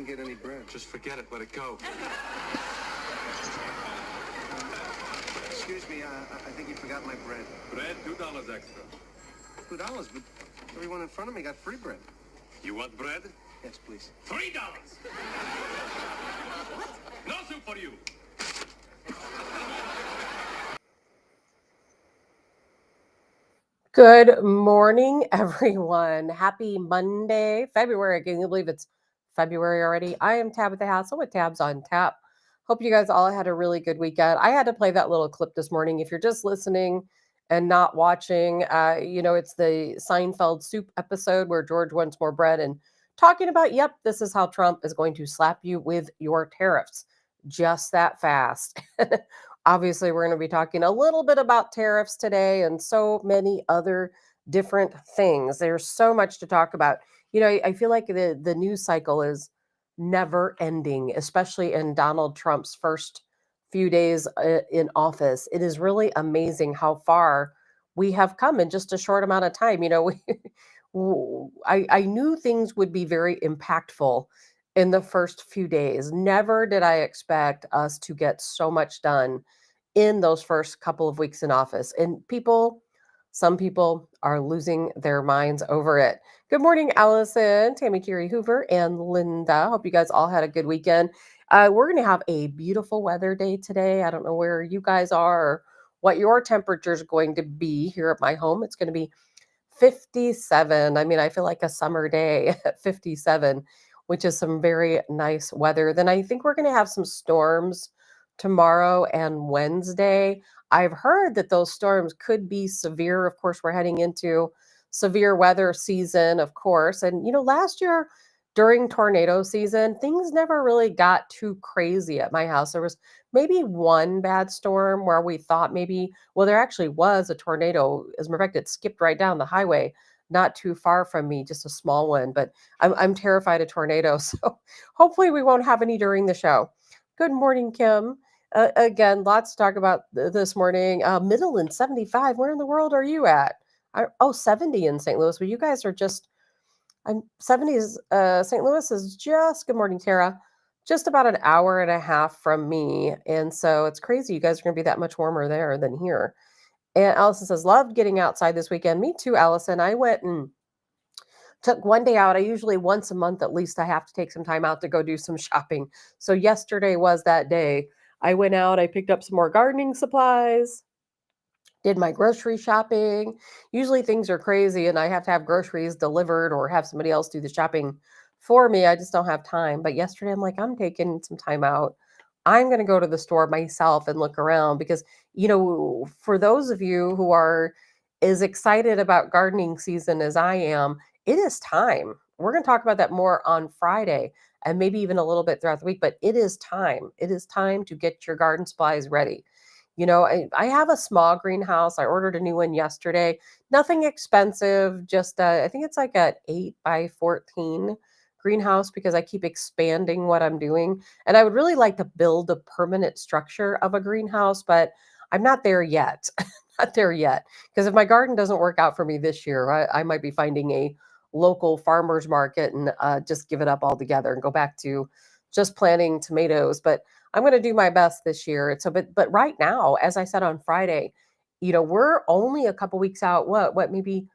get any bread. Just forget it. Let it go. Excuse me, I think you forgot my bread. Bread, $2 extra. $2, but everyone in front of me got free bread. You want bread? Yes, please. $3. No soup for you. Good morning, everyone. Happy Monday, February. Can you believe it's February already? I am Tabitha Hassell with Tabs on Tap. Hope you guys all had a really good weekend. I had to play that little clip this morning. If you're just listening and not watching, it's the Seinfeld soup episode where George wants more bread and talking about, yep, this is how Trump is going to slap you with your tariffs just that fast. Obviously, we're going to be talking a little bit about tariffs today and so many other different things. There's so much to talk about. I feel like the news cycle is never ending, especially in Donald Trump's first few days in office. It is really amazing how far we have come in just a short amount of time. I knew things would be very impactful in the first few days. Never did I expect us to get so much done in those first couple of weeks in office. And some people are losing their minds over it. Good morning, Allison, Tammy, Jerry, Hoover, and Linda. Hope you guys all had a good weekend. We're going to have a beautiful weather day today. I don't know where you guys are or what your temperature is going to be here at my home. It's going to be 57. I mean, I feel like a summer day at 57, which is some very nice weather. Then I think we're going to have some storms tomorrow and Wednesday. I've heard that those storms could be severe. Of course, we're heading into severe weather season, of course. And, last year during tornado season, things never really got too crazy at my house. There was maybe one bad storm where we thought there actually was a tornado. As a matter of fact, it skipped right down the highway not too far from me, just a small one. But I'm terrified of tornadoes. So hopefully we won't have any during the show. Good morning, Kim. Again, lots to talk about this morning. Midland 75. Where in the world are you at? 70 in St. Louis. Well, you guys are just, I'm 70s. St. Louis is just, good morning, Tara, just about an hour and a half from me. And so it's crazy. You guys are going to be that much warmer there than here. And Allison says, loved getting outside this weekend. Me too, Allison. I went and took one day out. I usually once a month at least I have to take some time out to go do some shopping. So yesterday was that day. I went out, I picked up some more gardening supplies, did my grocery shopping. Usually things are crazy and I have to have groceries delivered or have somebody else do the shopping for me. I just don't have time. But yesterday I'm like, I'm taking some time out. I'm going to go to the store myself and look around because, for those of you who are as excited about gardening season as I am, it is time. We're going to talk about that more on Friday and maybe even a little bit throughout the week, but it is time. It is time to get your garden supplies ready. I have a small greenhouse. I ordered a new one yesterday. Nothing expensive, just I think it's like a 8 by 14 greenhouse because I keep expanding what I'm doing. And I would really like to build a permanent structure of a greenhouse, but I'm not there yet. Not there yet. Because if my garden doesn't work out for me this year, I might be finding a local farmer's market and just give it up altogether and go back to just planting tomatoes. But I'm going to do my best this year. But right now, as I said on Friday, we're only a couple weeks out. What maybe,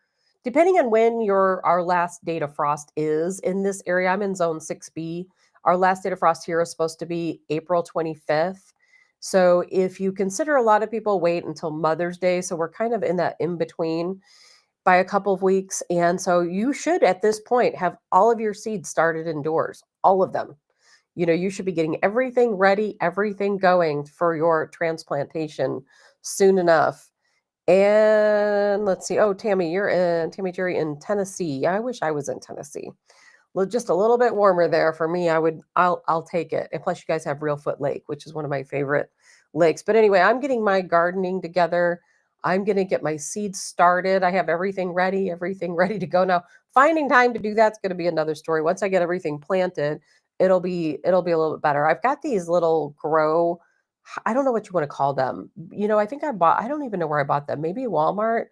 depending on when our last date of frost is in this area. I'm in zone 6B. Our last date of frost here is supposed to be April 25th. So if you consider, a lot of people wait until Mother's Day, so we're kind of in that in between by a couple of weeks. And so you should, at this point, have all of your seeds started indoors, all of them. You should be getting everything ready, everything going for your transplantation soon enough. And let's see. Oh, Tammy Jerry in Tennessee. I wish I was in Tennessee. Well, just a little bit warmer there for me. I'll take it. And plus you guys have Reelfoot Lake, which is one of my favorite lakes. But anyway, I'm getting my gardening together. I'm going to get my seeds started. I have everything ready to go. Now, finding time to do that's going to be another story. Once I get everything planted, it'll be a little bit better. I've got these little I don't know what you want to call them. I think I don't even know where I bought them. Maybe Walmart.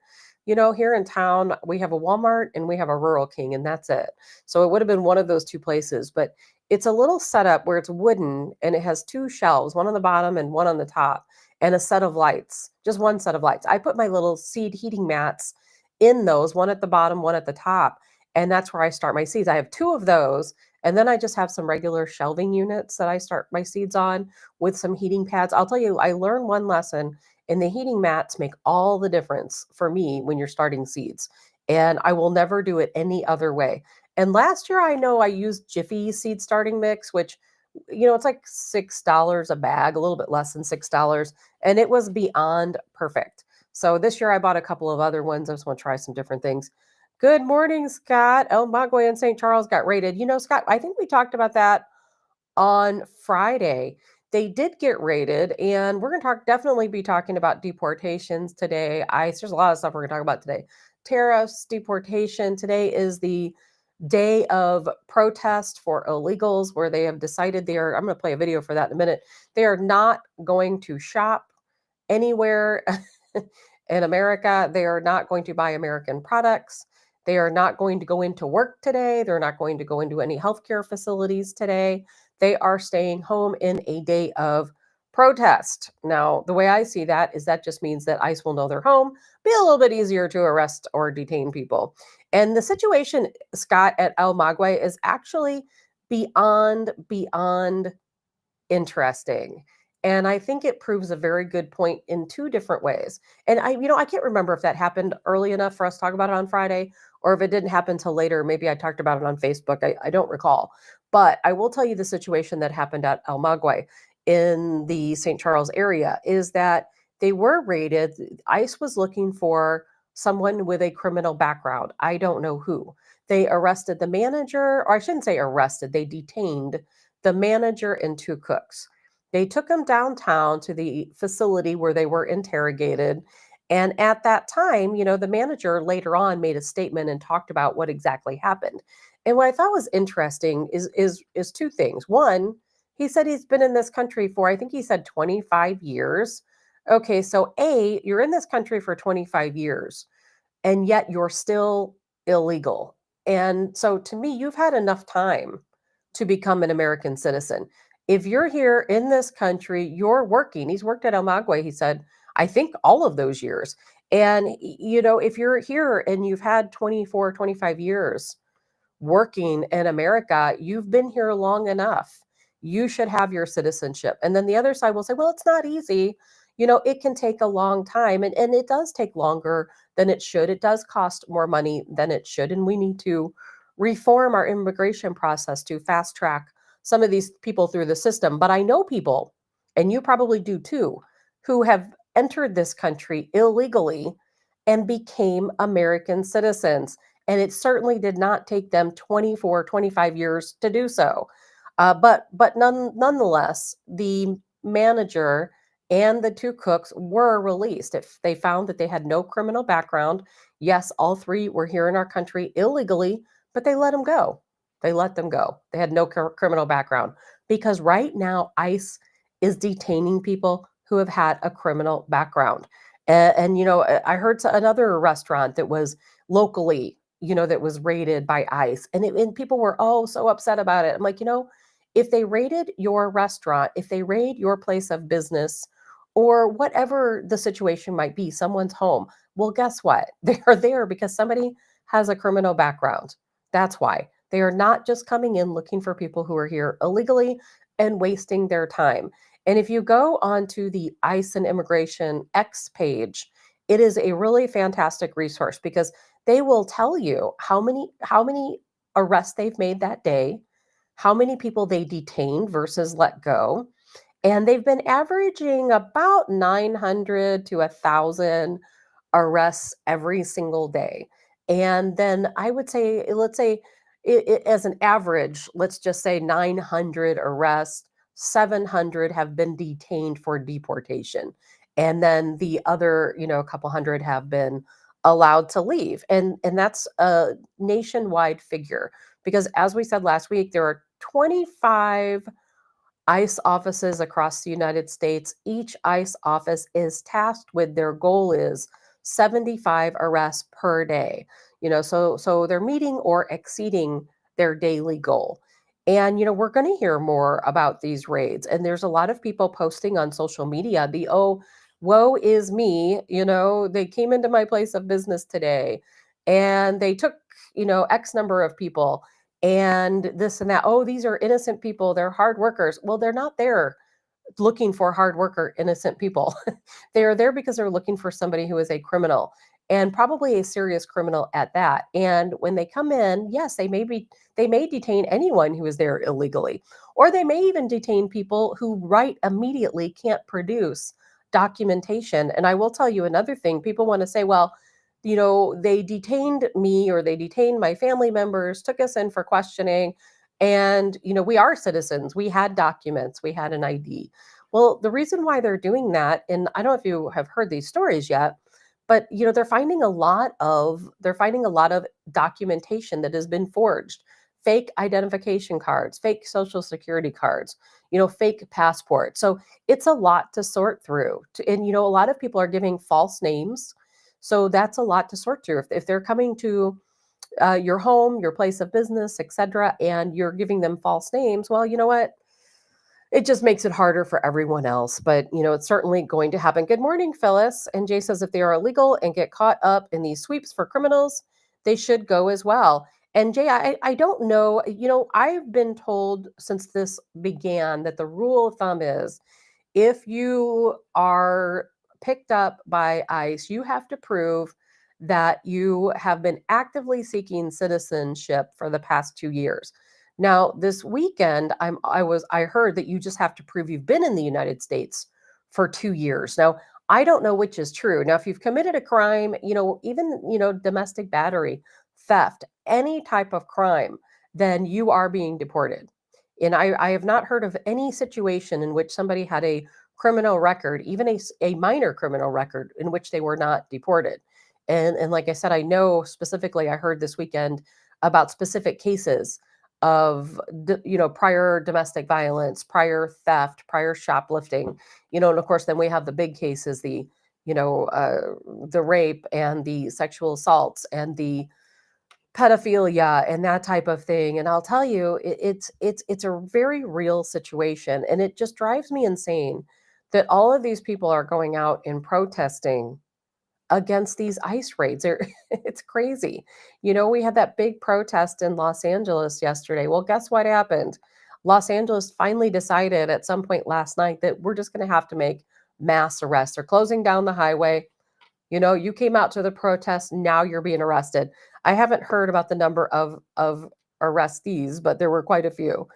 Here in town, we have a Walmart and we have a Rural King, and that's it. So it would have been one of those two places. But It's a little setup where it's wooden and it has two shelves, one on the bottom and one on the top, and a set of lights, just one set of lights. I put my little seed heating mats in those, one at the bottom, one at the top, and that's where I start my seeds. I have two of those, and then I just have some regular shelving units that I start my seeds on with some heating pads. I'll tell you, I learned one lesson, and the heating mats make all the difference for me when you're starting seeds. And I will never do it any other way. And last year, I know I used Jiffy seed starting mix, which, it's like $6 a bag, a little bit less than $6, and it was beyond perfect. So this year I bought a couple of other ones. I just want to try some different things. Good morning, Scott. El Magway and St. Charles got rated. Scott, I think we talked about that on Friday. They did get rated, and we're going to definitely be talking about deportations today. There's a lot of stuff we're going to talk about today. Tariffs, deportation. Today is the day of protest for illegals where they have decided I'm going to play a video for that in a minute. They are not going to shop anywhere in America. They are not going to buy American products. They are not going to go into work today. They're not going to go into any healthcare facilities today. They are staying home in a day of protest. Now, the way I see that is that just means that ICE will know they're home, be a little bit easier to arrest or detain people. And the situation, Scott, at El Magway is actually beyond interesting. And I think it proves a very good point in two different ways. And I can't remember if that happened early enough for us to talk about it on Friday, or if it didn't happen till later. Maybe I talked about it on Facebook. I don't recall. But I will tell you the situation that happened at El Magway in the St. Charles area is that they were raided. ICE was looking for someone with a criminal background. I don't know who. They arrested the manager, or I shouldn't say arrested, they detained the manager and two cooks. They took them downtown to the facility where they were interrogated. And at that time, the manager later on made a statement and talked about what exactly happened. And what I thought was interesting is two things. One, he said he's been in this country for, I think he said 25 years. Okay, so you're in this country for 25 years, and yet you're still illegal. And so to me, you've had enough time to become an American citizen. If you're here in this country, you're working. He's worked at El Magway, he said, I think all of those years. And, if you're here and you've had 24, 25 years working in America, you've been here long enough. You should have your citizenship. And then the other side will say, well, it's not easy. It can take a long time, and it does take longer than it should. It does cost more money than it should. And we need to reform our immigration process to fast track some of these people through the system. But I know people, and you probably do too, who have entered this country illegally and became American citizens. And it certainly did not take them 24, 25 years to do so. But nonetheless, the manager and the two cooks were released. If they found that they had no criminal background, yes, all three were here in our country illegally, but they let them go. They let them go. They had no criminal background because right now ICE is detaining people who have had a criminal background. I heard another restaurant that was locally, that was raided by ICE, and people were so upset about it. I'm like, if they raided your restaurant, if they raid your place of business, or whatever the situation might be, someone's home, well, guess what? They are there because somebody has a criminal background. That's why. They are not just coming in looking for people who are here illegally and wasting their time. And if you go onto the ICE and Immigration X page, it is a really fantastic resource because they will tell you how many arrests they've made that day, how many people they detained versus let go. And they've been averaging about 900 to 1,000 arrests every single day. And then I would say, let's say as an average, let's just say 900 arrests, 700 have been detained for deportation. And then the other, a couple hundred have been allowed to leave. And that's a nationwide figure because as we said last week, there are 25 ICE offices across the United States. Each ICE office is tasked with their goal is 75 arrests per day. So they're meeting or exceeding their daily goal. And, we're going to hear more about these raids. And there's a lot of people posting on social media oh, woe is me. They came into my place of business today and they took, X number of people and this and that. Oh, these are innocent people. They're hard workers. Well, they're not there looking for hard worker, innocent people. They are there because they're looking for somebody who is a criminal and probably a serious criminal at that. And when they come in, yes, they may detain anyone who is there illegally, or they may even detain people who right immediately can't produce documentation. And I will tell you another thing. People want to say, well, they detained me or they detained my family members, took us in for questioning. And, we are citizens. We had documents, we had an ID. Well, the reason why they're doing that, and I don't know if you have heard these stories yet, but they're finding a lot of documentation that has been forged, fake identification cards, fake social security cards, fake passports. So it's a lot to sort through. And a lot of people are giving false names. So that's a lot to sort through. If they're coming to your home, your place of business, etc., and you're giving them false names, well, you know what? It just makes it harder for everyone else. But, it's certainly going to happen. Good morning, Phyllis. And Jay says if they are illegal and get caught up in these sweeps for criminals, they should go as well. And Jay, I don't know, I've been told since this began that the rule of thumb is if you are picked up by ICE, you have to prove that you have been actively seeking citizenship for the past 2 years. Now, this weekend, I heard that you just have to prove you've been in the United States for 2 years. Now, I don't know which is true. Now, if you've committed a crime, even domestic battery, theft, any type of crime, then you are being deported. And I have not heard of any situation in which somebody had a criminal record, even a minor criminal record, in which they were not deported. And like I said, I know specifically, I heard this weekend about specific cases of prior domestic violence, prior theft, prior shoplifting, and of course then we have the big cases, the rape and the sexual assaults and the pedophilia and that type of thing. And I'll tell you, it's a very real situation, and it just drives me insane that all of these people are going out and protesting against these ICE raids. It's crazy. We had that big protest in Los Angeles yesterday. Well, guess what happened? Los Angeles finally decided at some point last night that we're just going to have to make mass arrests. They're closing down the highway. You came out to the protest, now you're being arrested. I haven't heard about the number of arrestees, but there were quite a few.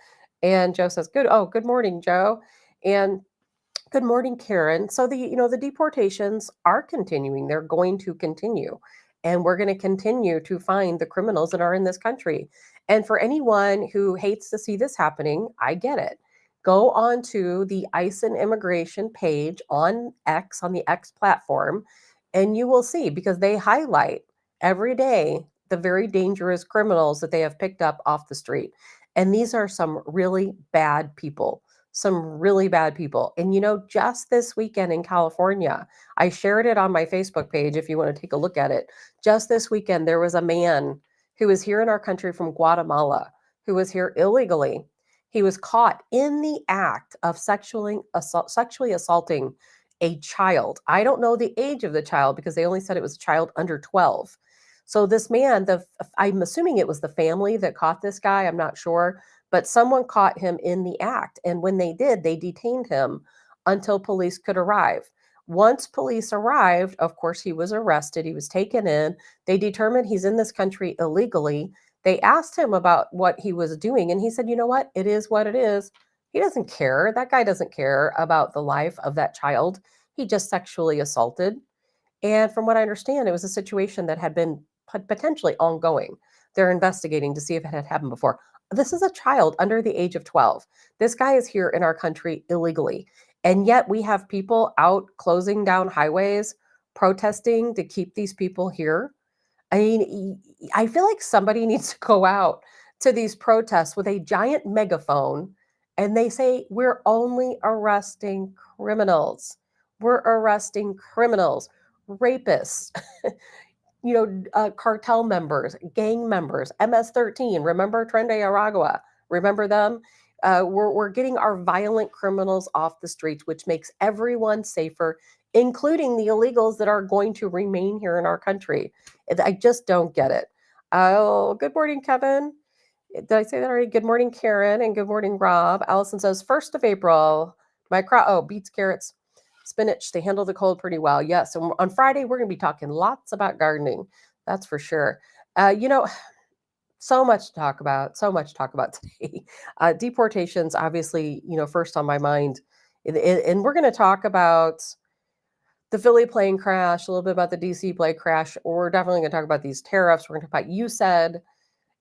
And Joe says, "Good. Oh, good morning, Joe." And good morning, Karen. So the deportations are continuing. They're going to continue. And we're going to continue to find the criminals that are in this country. And for anyone who hates to see this happening, I get it. Go on to the ICE and Immigration page on X, on the X platform, and you will see, because they highlight every day the very dangerous criminals that they have picked up off the street. And these are some really bad people, some really bad people. And just this weekend in California, I shared it on my Facebook page if you want to take a look at it. Just this weekend, there was a man who was here in our country from Guatemala who was here illegally. He was caught in the act of sexually assaulting a child. I don't know the age of the child because they only said it was a child under 12. So this man, I'm assuming it was the family that caught this guy. I'm not sure, but someone caught him in the act. And when they did, they detained him until police could arrive. Once police arrived, of course, he was arrested. He was taken in. They determined he's in this country illegally. They asked him about what he was doing, and he said, you know what? It is what it is. He doesn't care. That guy doesn't care about the life of that child. He just sexually assaulted. And from what I understand, it was a situation that had been potentially ongoing. They're investigating to see if it had happened before. This is a child under the age of 12. This guy is here in our country illegally. And yet we have people out closing down highways, protesting to keep these people here. I mean, I feel like somebody needs to go out to these protests with a giant megaphone and they say, we're only arresting criminals. We're arresting criminals, rapists, cartel members, gang members, MS-13. Remember Trende Aragua? Remember them? We're getting our violent criminals off the streets, which makes everyone safer, including the illegals that are going to remain here in our country. I just don't get it. Oh, good morning, Kevin. Did I say that already? Good morning, Karen, and good morning, Rob. Allison says, 1st of April, my crop, beets, carrots, spinach, they handle the cold pretty well. Yes, and on Friday, we're going to be talking lots about gardening. That's for sure. You know, so much to talk about, so much to talk about today. Deportations, obviously, first on my mind. And we're going to talk about the Philly plane crash, a little bit about the DC plane crash. We're definitely going to talk about these tariffs. We're going to talk about USAID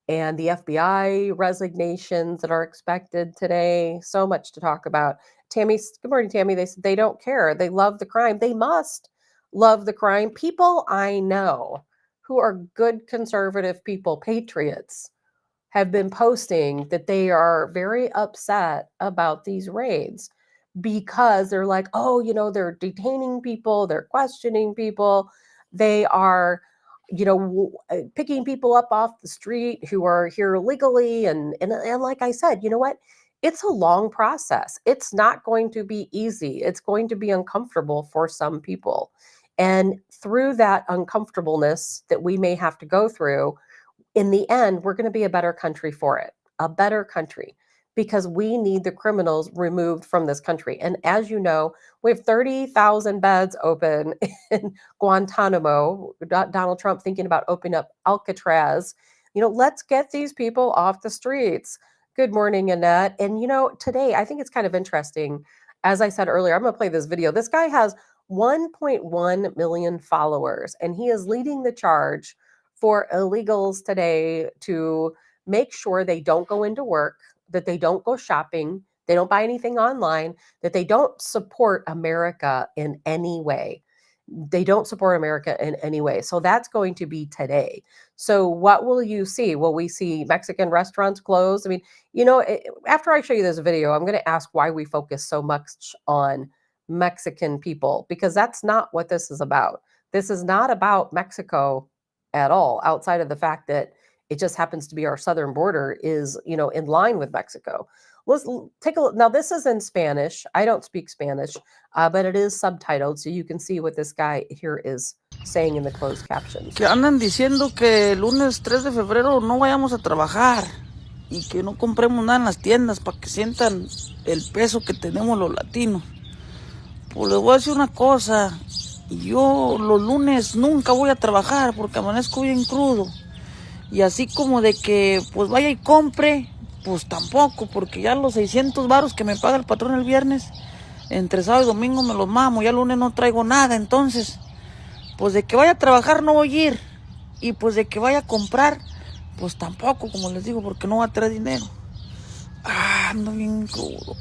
and the FBI resignations that are expected today. So much to talk about. Tammy, good morning, Tammy. They said they don't care. They love the crime. They must love the crime. People I know who are good conservative people, patriots, have been posting that they are very upset about these raids because they're like, oh, they're detaining people, they're questioning people, they are, picking people up off the street who are here illegally. And like I said, you know what? It's a long process. It's not going to be easy. It's going to be uncomfortable for some people. And through that uncomfortableness that we may have to go through, in the end, we're going to be a better country for it, a better country, because we need the criminals removed from this country. And as you know, we have 30,000 beds open in Guantanamo. Donald Trump thinking about opening up Alcatraz. Let's get these people off the streets. Good morning, Annette. And, today I think it's kind of interesting. As I said earlier, I'm going to play this video. This guy has 1.1 million followers, and he is leading the charge for illegals today to make sure they don't go into work, that they don't go shopping, they don't buy anything online, that they don't support America in any way. They don't support America in any way. So that's going to be today. So what will you see? Will we see Mexican restaurants close? I mean, after I show you this video, I'm going to ask why we focus so much on Mexican people, because that's not what this is about. This is not about Mexico at all, outside of the fact that it just happens to be our southern border is, in line with Mexico. Let's take a look. Now, this is in Spanish. I don't speak Spanish, but it is subtitled, so you can see what this guy here is saying in the closed captions. Que andan diciendo que el lunes 3 de febrero no vayamos a trabajar y que no compremos nada en las tiendas para que sientan el peso que tenemos los latinos. Pues les voy a decir una cosa, yo los lunes nunca voy a trabajar porque amanezco bien crudo. Y así como de que pues vaya y compre, pues tampoco, porque ya los 600 varos que me paga el patrón el viernes, entre sábado y domingo me los mamo, ya el lunes no traigo nada, entonces, pues de que vaya a trabajar no voy a ir, y pues de que vaya a comprar, pues tampoco, como les digo, porque no voy a traer dinero. Ando bien crudo.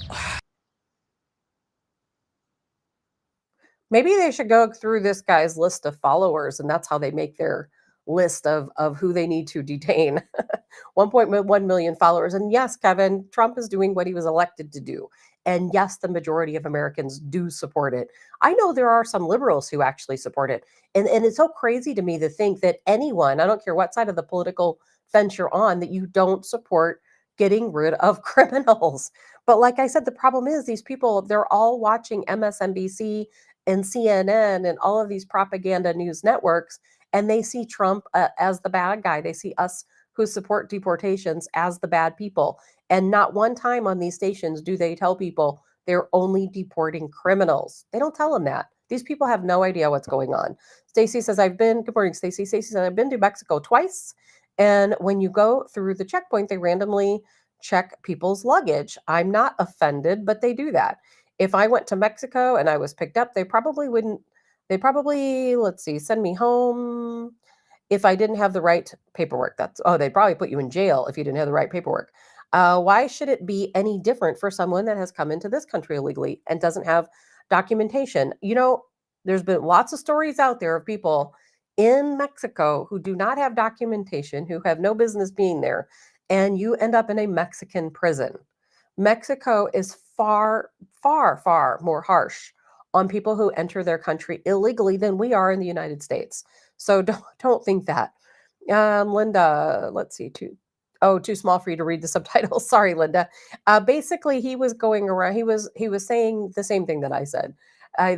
Maybe they should go through this guy's list of followers, and that's how they make their list of who they need to detain. 1.1 million followers. And yes, Kevin, Trump is doing what he was elected to do. And yes, the majority of Americans do support it. I know there are some liberals who actually support it. And it's so crazy to me to think that anyone, I don't care what side of the political fence you're on, that you don't support getting rid of criminals. But like I said, the problem is these people, they're all watching MSNBC and CNN and all of these propaganda news networks, and they see Trump as the bad guy. They see us who support deportations as the bad people. And not one time on these stations do they tell people they're only deporting criminals. They don't tell them that. These people have no idea what's going on. Stacy says, good morning, Stacy. Stacy says, I've been to Mexico twice. And when you go through the checkpoint, they randomly check people's luggage. I'm not offended, but they do that. If I went to Mexico and I was picked up, they probably, let's see, send me home if I didn't have the right paperwork. They'd probably put you in jail if you didn't have the right paperwork. Why should it be any different for someone that has come into this country illegally and doesn't have documentation? There's been lots of stories out there of people in Mexico who do not have documentation, who have no business being there, and you end up in a Mexican prison. Mexico is far, far, far more harsh on people who enter their country illegally than we are in the United States. So don't think that. Linda, let's see, too. Oh, too small for you to read the subtitles. Sorry, Linda. Basically, he was going around. He was saying the same thing that I said.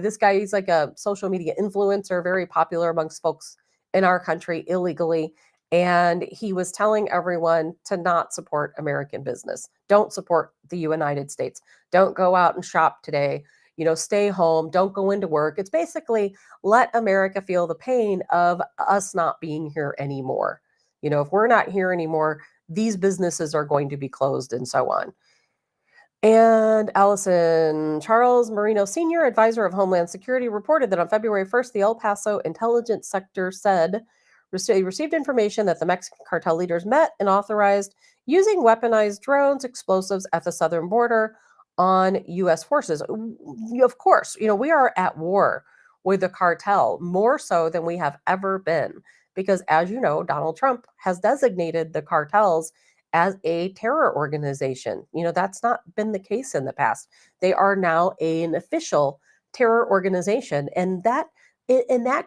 This guy, he's like a social media influencer, very popular amongst folks in our country illegally. And he was telling everyone to not support American business. Don't support the United States. Don't go out and shop today. Stay home. Don't go into work. It's basically let America feel the pain of us not being here anymore. If we're not here anymore, these businesses are going to be closed and so on. And Allison Charles Marino, Senior Advisor of Homeland Security, reported that on February 1st, the El Paso intelligence sector said received information that the Mexican cartel leaders met and authorized using weaponized drones, explosives at the southern border on U.S. forces. Of course, we are at war with the cartel more so than we have ever been because, as you know, Donald Trump has designated the cartels as a terror organization. That's not been the case in the past. They are now an official terror organization, and that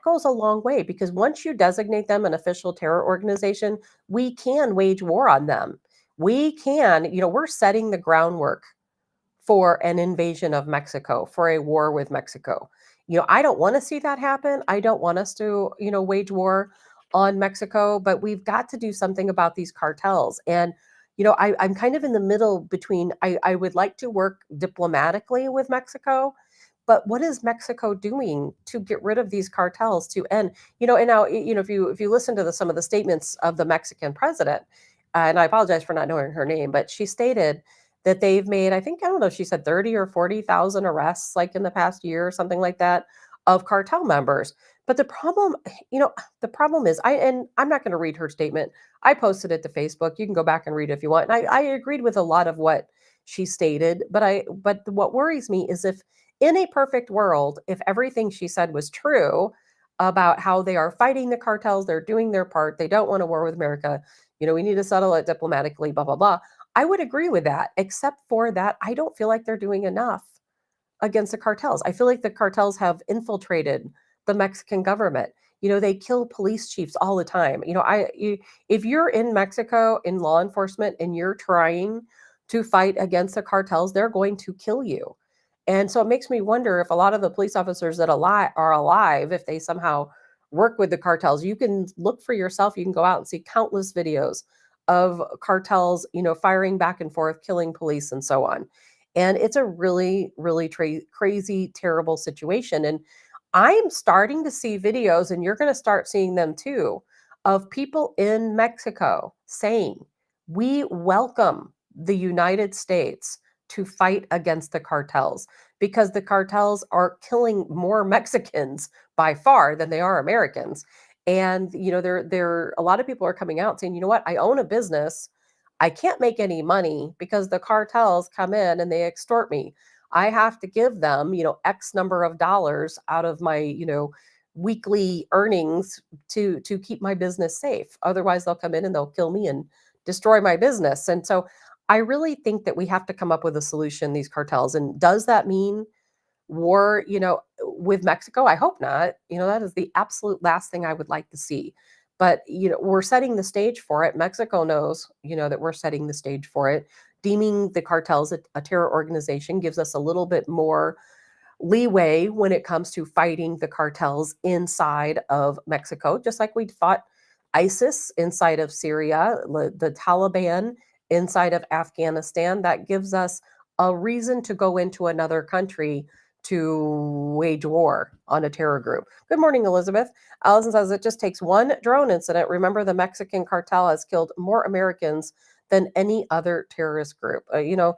goes a long way because once you designate them an official terror organization, we can wage war on them. We can, we're setting the groundwork for an invasion of Mexico, for a war with Mexico. I don't want to see that happen. I don't want us to, wage war on Mexico, but we've got to do something about these cartels. And, I'm kind of in the middle between, I would like to work diplomatically with Mexico, but what is Mexico doing to get rid of these cartels to end? And now, if you listen to some of the statements of the Mexican president, and I apologize for not knowing her name, but she stated that they've made, I think, I don't know if she said 30 or 40,000 arrests like in the past year or something like that of cartel members. But the problem is I'm not going to read her statement. I posted it to Facebook. You can go back and read it if you want. And I agreed with a lot of what she stated, but what worries me is if in a perfect world, if everything she said was true about how they are fighting the cartels, they're doing their part, they don't want a war with America, we need to settle it diplomatically, blah, blah, blah. I would agree with that, except for that, I don't feel like they're doing enough against the cartels. I feel like the cartels have infiltrated the Mexican government. They kill police chiefs all the time. If you're in Mexico in law enforcement and you're trying to fight against the cartels, they're going to kill you. And so it makes me wonder if a lot of the police officers that are alive, if they somehow work with the cartels, you can look for yourself. You can go out and see countless videos of cartels, firing back and forth, killing police and so on. And it's a really, really crazy, terrible situation. And I'm starting to see videos, and you're going to start seeing them too, of people in Mexico saying, we welcome the United States to fight against the cartels because the cartels are killing more Mexicans by far than they are Americans. And there a lot of people are coming out saying, you know what, I own a business. I can't make any money because the cartels come in and they extort me. I have to give them, X number of dollars out of my, weekly earnings to keep my business safe. Otherwise, they'll come in and they'll kill me and destroy my business. And so I really think that we have to come up with a solution, these cartels. And does that mean war, with Mexico? I hope not. That is the absolute last thing I would like to see. But, we're setting the stage for it. Mexico knows, that we're setting the stage for it. Deeming the cartels a terror organization gives us a little bit more leeway when it comes to fighting the cartels inside of Mexico, just like we fought ISIS inside of Syria, the Taliban inside of Afghanistan. That gives us a reason to go into another country to wage war on a terror group. Good morning, Elizabeth. Allison says it just takes one drone incident. Remember, the Mexican cartel has killed more Americans than any other terrorist group. I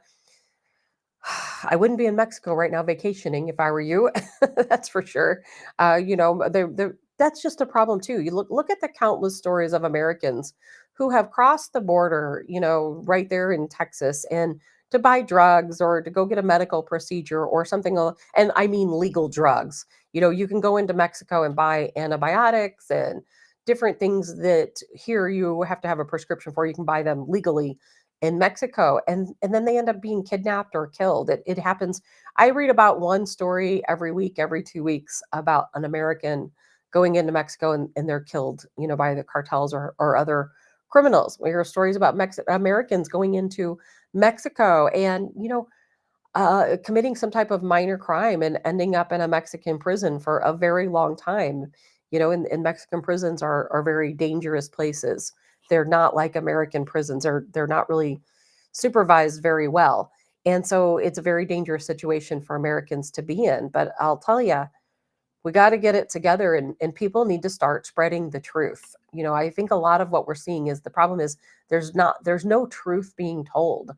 wouldn't be in Mexico right now vacationing if I were you. That's for sure. That's just a problem too. You look at the countless stories of Americans who have crossed the border, right there in Texas, and to buy drugs or to go get a medical procedure or something. And I mean legal drugs. You can go into Mexico and buy antibiotics and different things that here you have to have a prescription for. You can buy them legally in Mexico, and then they end up being kidnapped or killed. It happens. I read about one story every week, every 2 weeks, about an American going into Mexico and they're killed, by the cartels or other criminals. We hear stories about Americans going into Mexico and, committing some type of minor crime and ending up in a Mexican prison for a very long time. And Mexican prisons are very dangerous places. They're not like American prisons, or they're not really supervised very well. And so it's a very dangerous situation for Americans to be in. But I'll tell you, we got to get it together, and people need to start spreading the truth. I think a lot of what we're seeing is the problem is there's no truth being told.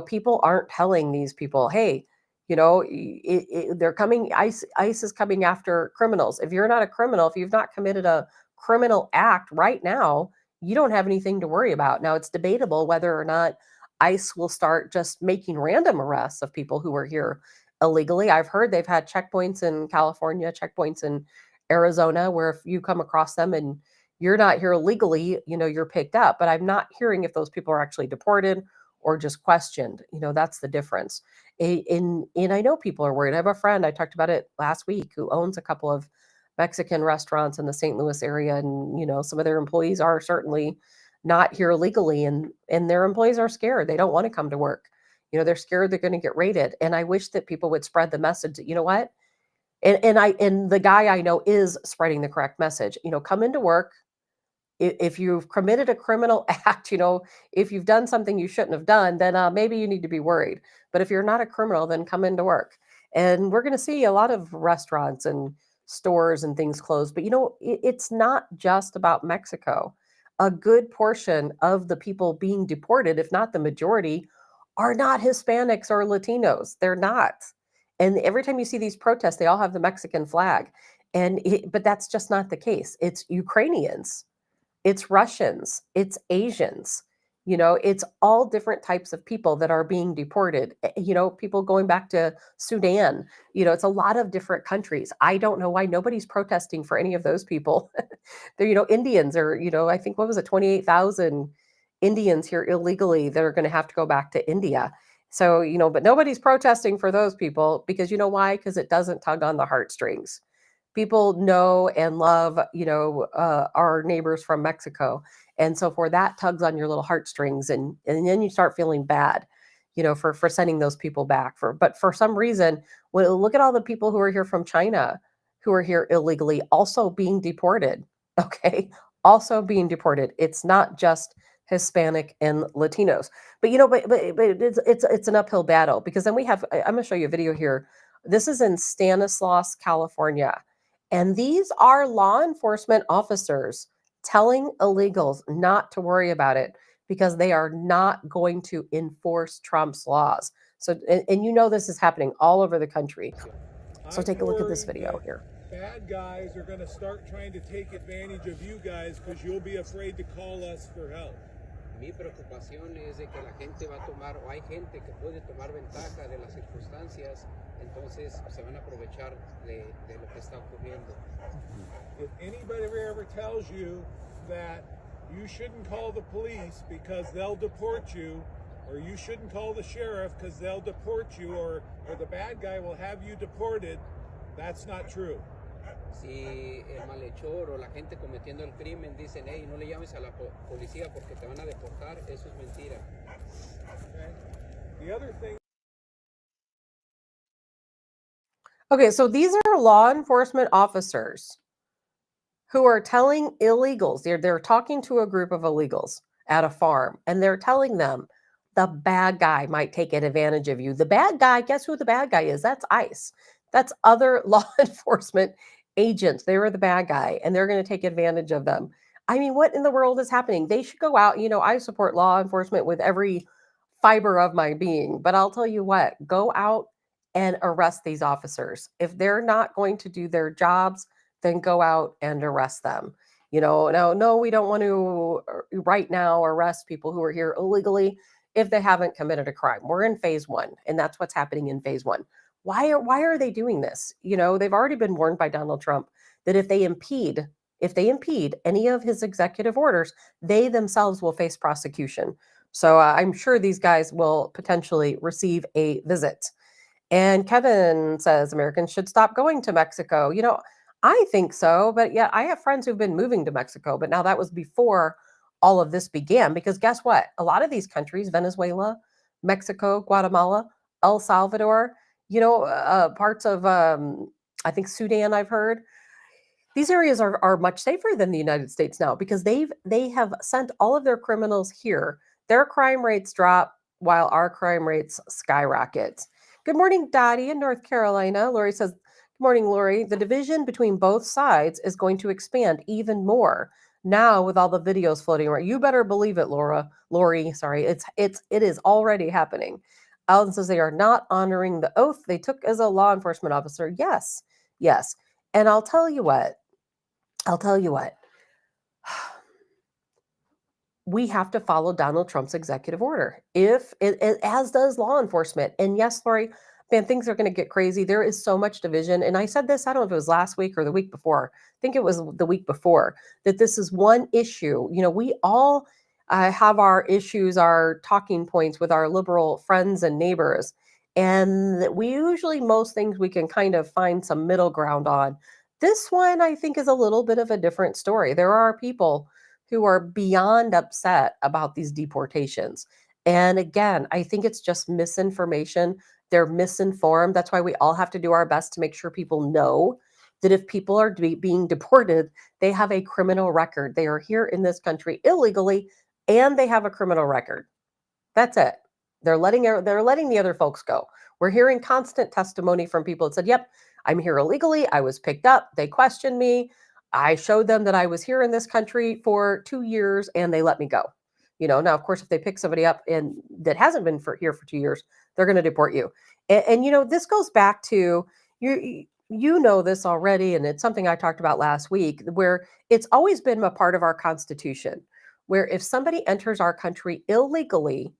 People aren't telling these people, hey, they're coming, ICE is coming after criminals. If you're not a criminal, if you've not committed a criminal act right now, you don't have anything to worry about. Now, it's debatable whether or not ICE will start just making random arrests of people who are here illegally. I've heard they've had checkpoints in California, checkpoints in Arizona, where if you come across them and you're not here illegally, you're picked up. But I'm not hearing if those people are actually deported or just questioned. That's the difference. And I know people are worried. I have a friend, I talked about it last week, who owns a couple of Mexican restaurants in the St. Louis area. And, some of their employees are certainly not here illegally, and their employees are scared. They don't want to come to work. They're scared they're going to get raided. And I wish that people would spread the message that, you know what? And the guy I know is spreading the correct message. Come into work. If you've committed a criminal act, if you've done something you shouldn't have done, then maybe you need to be worried. But if you're not a criminal, then come into work. And we're going to see a lot of restaurants and stores and things closed. But it's not just about Mexico. A good portion of the people being deported, if not the majority, are not Hispanics or Latinos. They're not. And every time you see these protests, they all have the Mexican flag. But that's just not the case. It's Ukrainians, it's Russians, it's Asians, it's all different types of people that are being deported. People going back to Sudan, it's a lot of different countries. I don't know why nobody's protesting for any of those people. They're, Indians are, I think, what was it, 28,000 Indians here illegally that are going to have to go back to India. So, but nobody's protesting for those people because you know why? Because it doesn't tug on the heartstrings. People know and love, our neighbors from Mexico. And so for that tugs on your little heartstrings, and then you start feeling bad, for sending those people back. But for some reason, look at all the people who are here from China who are here illegally, also being deported. Okay, also being deported. It's not just Hispanic and Latinos, but it's an uphill battle, because then we have. I'm going to show you a video here. This is in Stanislaus, California. And these are law enforcement officers telling illegals not to worry about it because they are not going to enforce Trump's laws. So, and this is happening all over the country. So take a look at this video here. Bad guys are going to start trying to take advantage of you guys because you'll be afraid to call us for help. Mi preocupación es de que la gente va a tomar, o hay gente que puede tomar ventaja de las circunstancias, entonces se van a aprovechar de lo que está ocurriendo. If anybody ever tells you that you shouldn't call the police because they'll deport you, or you shouldn't call the sheriff because they'll deport you, or the bad guy will have you deported, that's not true. Si el malhechor o la gente cometiendo el crimen dicen, hey, no le llames a la policía porque te van a deportar, eso es mentira. Okay. The other thing. Okay, so these are law enforcement officers who are telling illegals, they're talking to a group of illegals at a farm, and they're telling them the bad guy might take advantage of you. The bad guy, guess who the bad guy is? That's ICE. That's other law enforcement agents. They were the bad guy, and they're going to take advantage of them. I mean, what in the world is happening? They should go out. I support law enforcement with every fiber of my being, but I'll tell you what, go out and arrest these officers. If they're not going to do their jobs, then go out and arrest them. Now, no, we don't want to right now arrest people who are here illegally if they haven't committed a crime. We're in phase 1, and that's what's happening in phase 1. Why are they doing this? They've already been warned by Donald Trump that if they impede any of his executive orders, they themselves will face prosecution. So I'm sure these guys will potentially receive a visit. And Kevin says Americans should stop going to Mexico. I think so, but yeah, I have friends who've been moving to Mexico, but now that was before all of this began, because guess what? A lot of these countries, Venezuela, Mexico, Guatemala, El Salvador, parts of, I think Sudan, I've heard, these areas are much safer than the United States now, because they have sent all of their criminals here. Their crime rates drop while our crime rates skyrocket. Good morning, Dottie in North Carolina. Lori says, good morning, Lori. The division between both sides is going to expand even more now with all the videos floating around. You better believe it, Lori, sorry. It is already happening. Alden says they are not honoring the oath they took as a law enforcement officer. Yes. And I'll tell you what. We have to follow Donald Trump's executive order, as does law enforcement. And yes, Lori, man, things are going to get crazy. There is so much division. And I said this, I don't know if it was last week or the week before. I think it was the week before, that this is one issue. We all have our issues, our talking points with our liberal friends and neighbors. And we usually, most things we can kind of find some middle ground on. This one, I think, is a little bit of a different story. There are people who are beyond upset about these deportations. And again, I think it's just misinformation. They're misinformed. That's why we all have to do our best to make sure people know that if people are being deported, they have a criminal record. They are here in this country illegally, and they have a criminal record. That's it. They're letting the other folks go. We're hearing constant testimony from people that said, yep, I'm here illegally. I was picked up. They questioned me. I showed them that I was here in this country for 2 years and they let me go. Now, of course, if they pick somebody up and that hasn't been here for 2 years, they're going to deport you. And this goes back to, you know this already, and it's something I talked about last week, where it's always been a part of our Constitution, where if somebody enters our country illegally,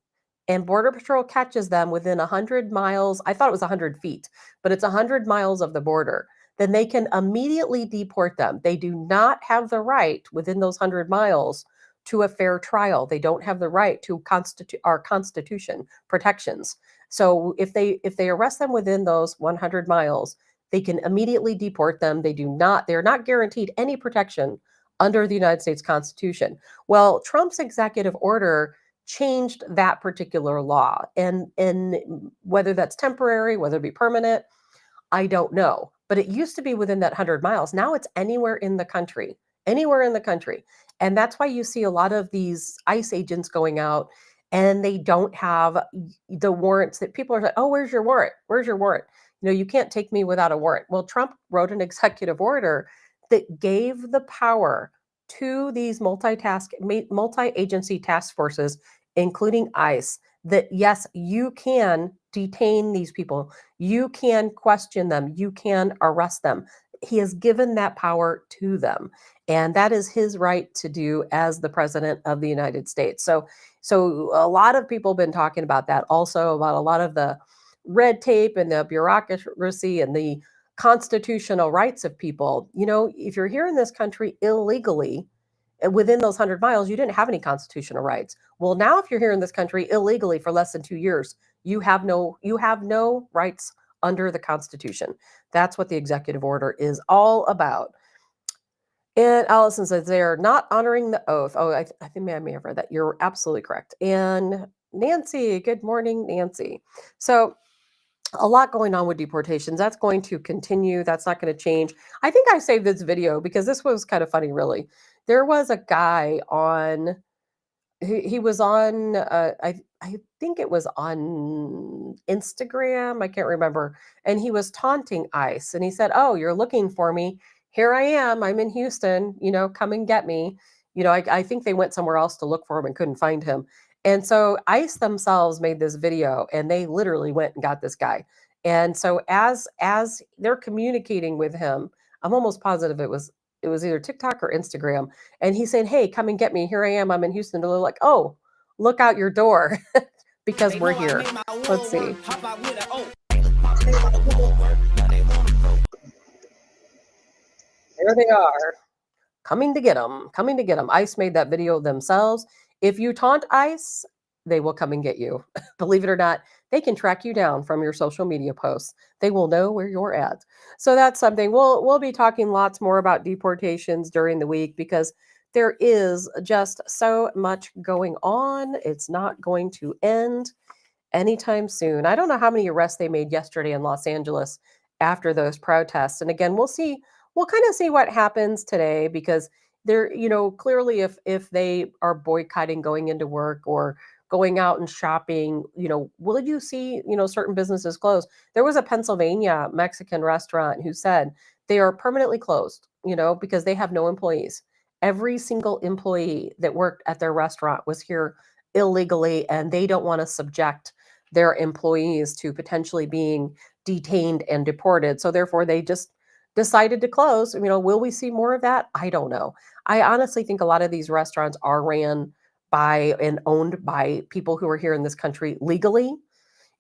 and Border Patrol catches them within 100 miles, I thought it was 100 feet, but it's 100 miles of the border, then they can immediately deport them. They do not have the right within those 100 miles to a fair trial. They don't have the right to our Constitution protections. So if they arrest them within those 100 miles, they can immediately deport them. They're not guaranteed any protection under the United States Constitution. Well, Trump's executive order changed that particular law. And whether that's temporary, whether it be permanent, I don't know. But it used to be within that 100 miles. Now it's anywhere in the country. And that's why you see a lot of these ICE agents going out and they don't have the warrants that people are like, oh, where's your warrant? You can't take me without a warrant. Well, Trump wrote an executive order that gave the power to these multi-agency task forces, including ICE, that yes, you can detain these people, you can question them, you can arrest them. He has given that power to them, and that is his right to do as the president of the United States. So a lot of people have been talking about that, also about a lot of the red tape and the bureaucracy and the constitutional rights of people. If you're here in this country illegally, within those 100 miles, you didn't have any constitutional rights. Well, now if you're here in this country illegally for less than 2 years, you have no rights under the Constitution. That's what the executive order is all about. And Allison says they are not honoring the oath. Oh, I think I may have read that. You're absolutely correct. And Nancy, good morning, Nancy. So a lot going on with deportations. That's going to continue. That's not going to change. I think I saved this video because this was kind of funny, really. There was a guy on, he was on, I think it was on Instagram. I can't remember. And he was taunting ICE. And he said, oh, you're looking for me. Here I am. I'm in Houston. Come and get me. I think they went somewhere else to look for him and couldn't find him. And so ICE themselves made this video and they literally went and got this guy. And so as they're communicating with him, I'm almost positive it was either TikTok or Instagram. And he's saying, hey, come and get me. Here I am. I'm in Houston. And they're like, oh, look out your door because we're here. Let's see. There they are. Coming to get them. ICE made that video themselves. If you taunt ICE, they will come and get you. Believe it or not, they can track you down from your social media posts. They will know where you're at. So that's something. We'll be talking lots more about deportations during the week because there is just so much going on. It's not going to end anytime soon. I don't know how many arrests they made yesterday in Los Angeles after those protests. And again, we'll kind of see what happens today because they're, clearly if they are boycotting going into work or going out and shopping, will you see, certain businesses close? There was a Pennsylvania Mexican restaurant who said they are permanently closed, because they have no employees. Every single employee that worked at their restaurant was here illegally, and they don't want to subject their employees to potentially being detained and deported. So therefore, they just decided to close. Will we see more of that? I don't know. I honestly think a lot of these restaurants are ran by and owned by people who are here in this country legally.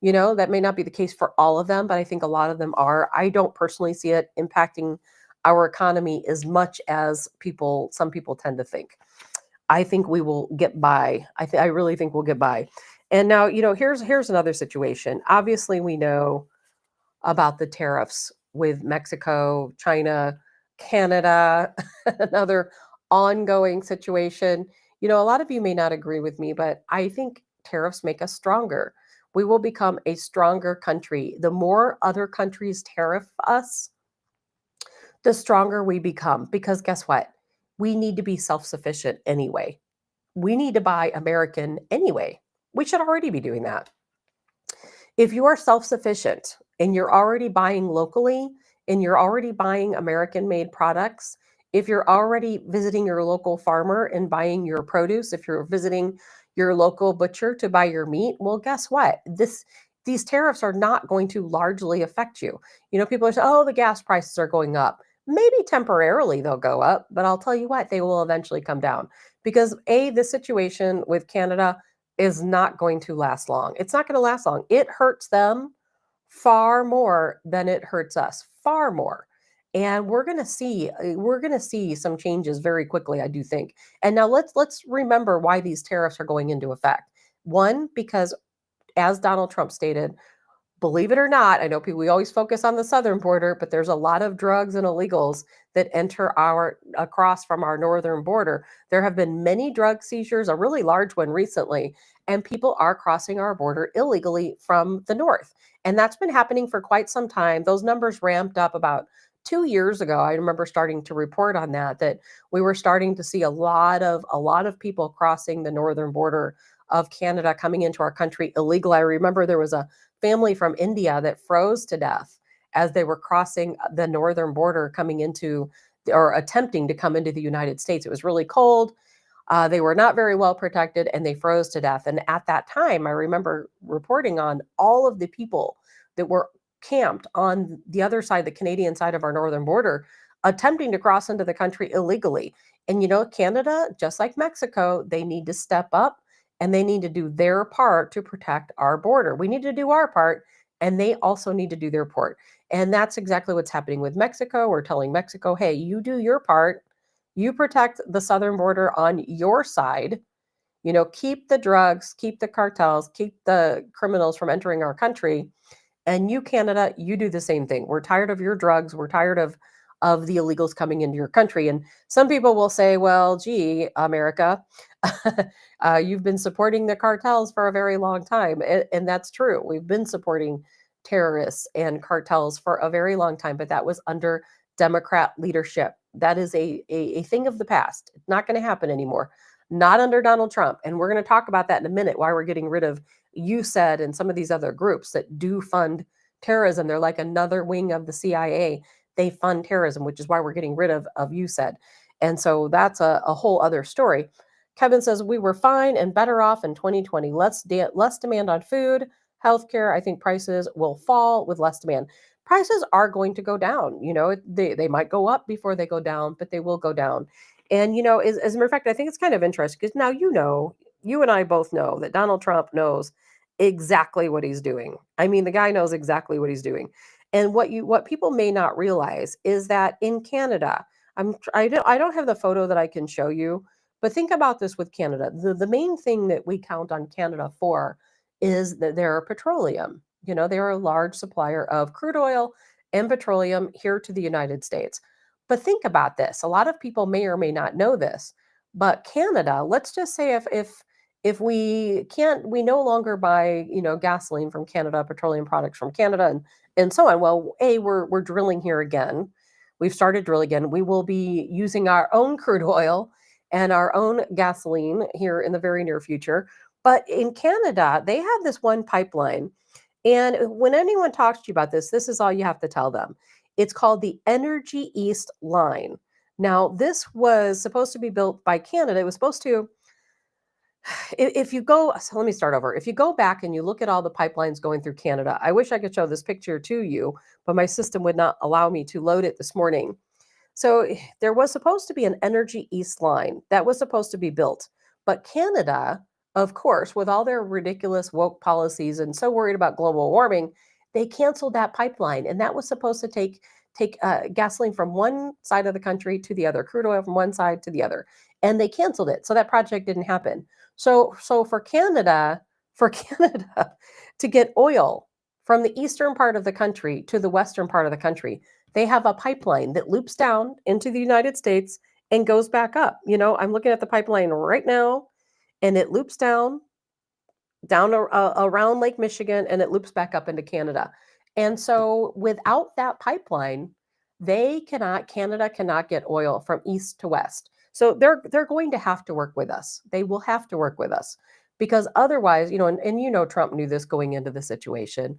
That may not be the case for all of them, but I think a lot of them are. I don't personally see it impacting our economy as much as some people tend to think. I think we will get by. I really think we'll get by. And now, here's another situation. Obviously, we know about the tariffs with Mexico, China, Canada, another ongoing situation. A lot of you may not agree with me, but I think tariffs make us stronger. We will become a stronger country. The more other countries tariff us, the stronger we become. Because guess what? We need to be self sufficient anyway. We need to buy American anyway. We should already be doing that. If you are self sufficient and you're already buying locally and you're already buying American made products, if you're already visiting your local farmer and buying your produce, if you're visiting your local butcher to buy your meat, well, guess what? These tariffs are not going to largely affect you. People say, oh, the gas prices are going up. Maybe temporarily they'll go up, but I'll tell you what, they will eventually come down because the situation with Canada is not going to last long. It's not going to last long. It hurts them far more than it hurts us, far more. And we're going to see some changes very quickly, I do think. And now let's remember why these tariffs are going into effect. One, because as Donald Trump stated, believe it or not, I know we always focus on the southern border, but there's a lot of drugs and illegals that enter across from our northern border. There have been many drug seizures, a really large one recently, and people are crossing our border illegally from the north. And that's been happening for quite some time. Those numbers ramped up about 2 years ago. I remember starting to report on that we were starting to see a lot of people crossing the northern border of Canada coming into our country illegally. I remember there was a family from India that froze to death as they were crossing the northern border coming into or attempting to come into the United States. It was really cold. They were not very well protected and they froze to death. And at that time, I remember reporting on all of the people that were camped on the other side, the Canadian side of our northern border, attempting to cross into the country illegally. And Canada, just like Mexico, they need to step up and they need to do their part to protect our border. We need to do our part, and they also need to do their part. And that's exactly what's happening with Mexico. We're telling Mexico, hey, you do your part. You protect the southern border on your side. Keep the drugs, keep the cartels, keep the criminals from entering our country. And you, Canada, you do the same thing. We're tired of your drugs. We're tired of the illegals coming into your country. And some people will say, well, gee, America, you've been supporting the cartels for a very long time. And that's true. We've been supporting terrorists and cartels for a very long time, but that was under Democrat leadership. That is a thing of the past. It's not going to happen anymore. Not under Donald Trump. And we're going to talk about that in a minute, why we're getting rid of USAID and some of these other groups that do fund terrorism. They're like another wing of the CIA. They fund terrorism, which is why we're getting rid of USAID. And so that's a whole other story. Kevin says, we were fine and better off in 2020. Less demand on food, healthcare. I think prices will fall with less demand. Prices are going to go down. They might go up before they go down, but they will go down. And, as a matter of fact, I think it's kind of interesting because now you and I both know that Donald Trump knows exactly what he's doing. I mean, the guy knows exactly what he's doing. And what people may not realize is that in Canada, I don't have the photo that I can show you, but think about this with Canada. The main thing that we count on Canada for is that they're petroleum. They're a large supplier of crude oil and petroleum here to the United States. But think about this. A lot of people may or may not know this, But Canada, let's just say if we can't, we no longer buy, gasoline from Canada, petroleum products from Canada, and so on. Well, we're drilling here again. We've started drilling again. We will be using our own crude oil and our own gasoline here in the very near future. But in Canada, they have this one pipeline. And when anyone talks to you about this is all you have to tell them. It's called the Energy East Line. Now, this was supposed to be built by Canada. It was supposed to, if you go, so let me start over. If you go back and you look at all the pipelines going through Canada, I wish I could show this picture to you, but my system would not allow me to load it this morning. So there was supposed to be an Energy East line that was supposed to be built. But Canada, of course, with all their ridiculous woke policies and so worried about global warming, they canceled that pipeline. And that was supposed to take gasoline from one side of the country to the other, crude oil from one side to the other. And they canceled it. So that project didn't happen. So for Canada, to get oil from the eastern part of the country to the western part of the country, they have a pipeline that loops down into the United States and goes back up. I'm looking at the pipeline right now, and it loops down around Lake Michigan, and it loops back up into Canada. And so without that pipeline, Canada cannot get oil from east to west. So they're going to have to work with us. They will have to work with us because otherwise, and Trump knew this going into the situation.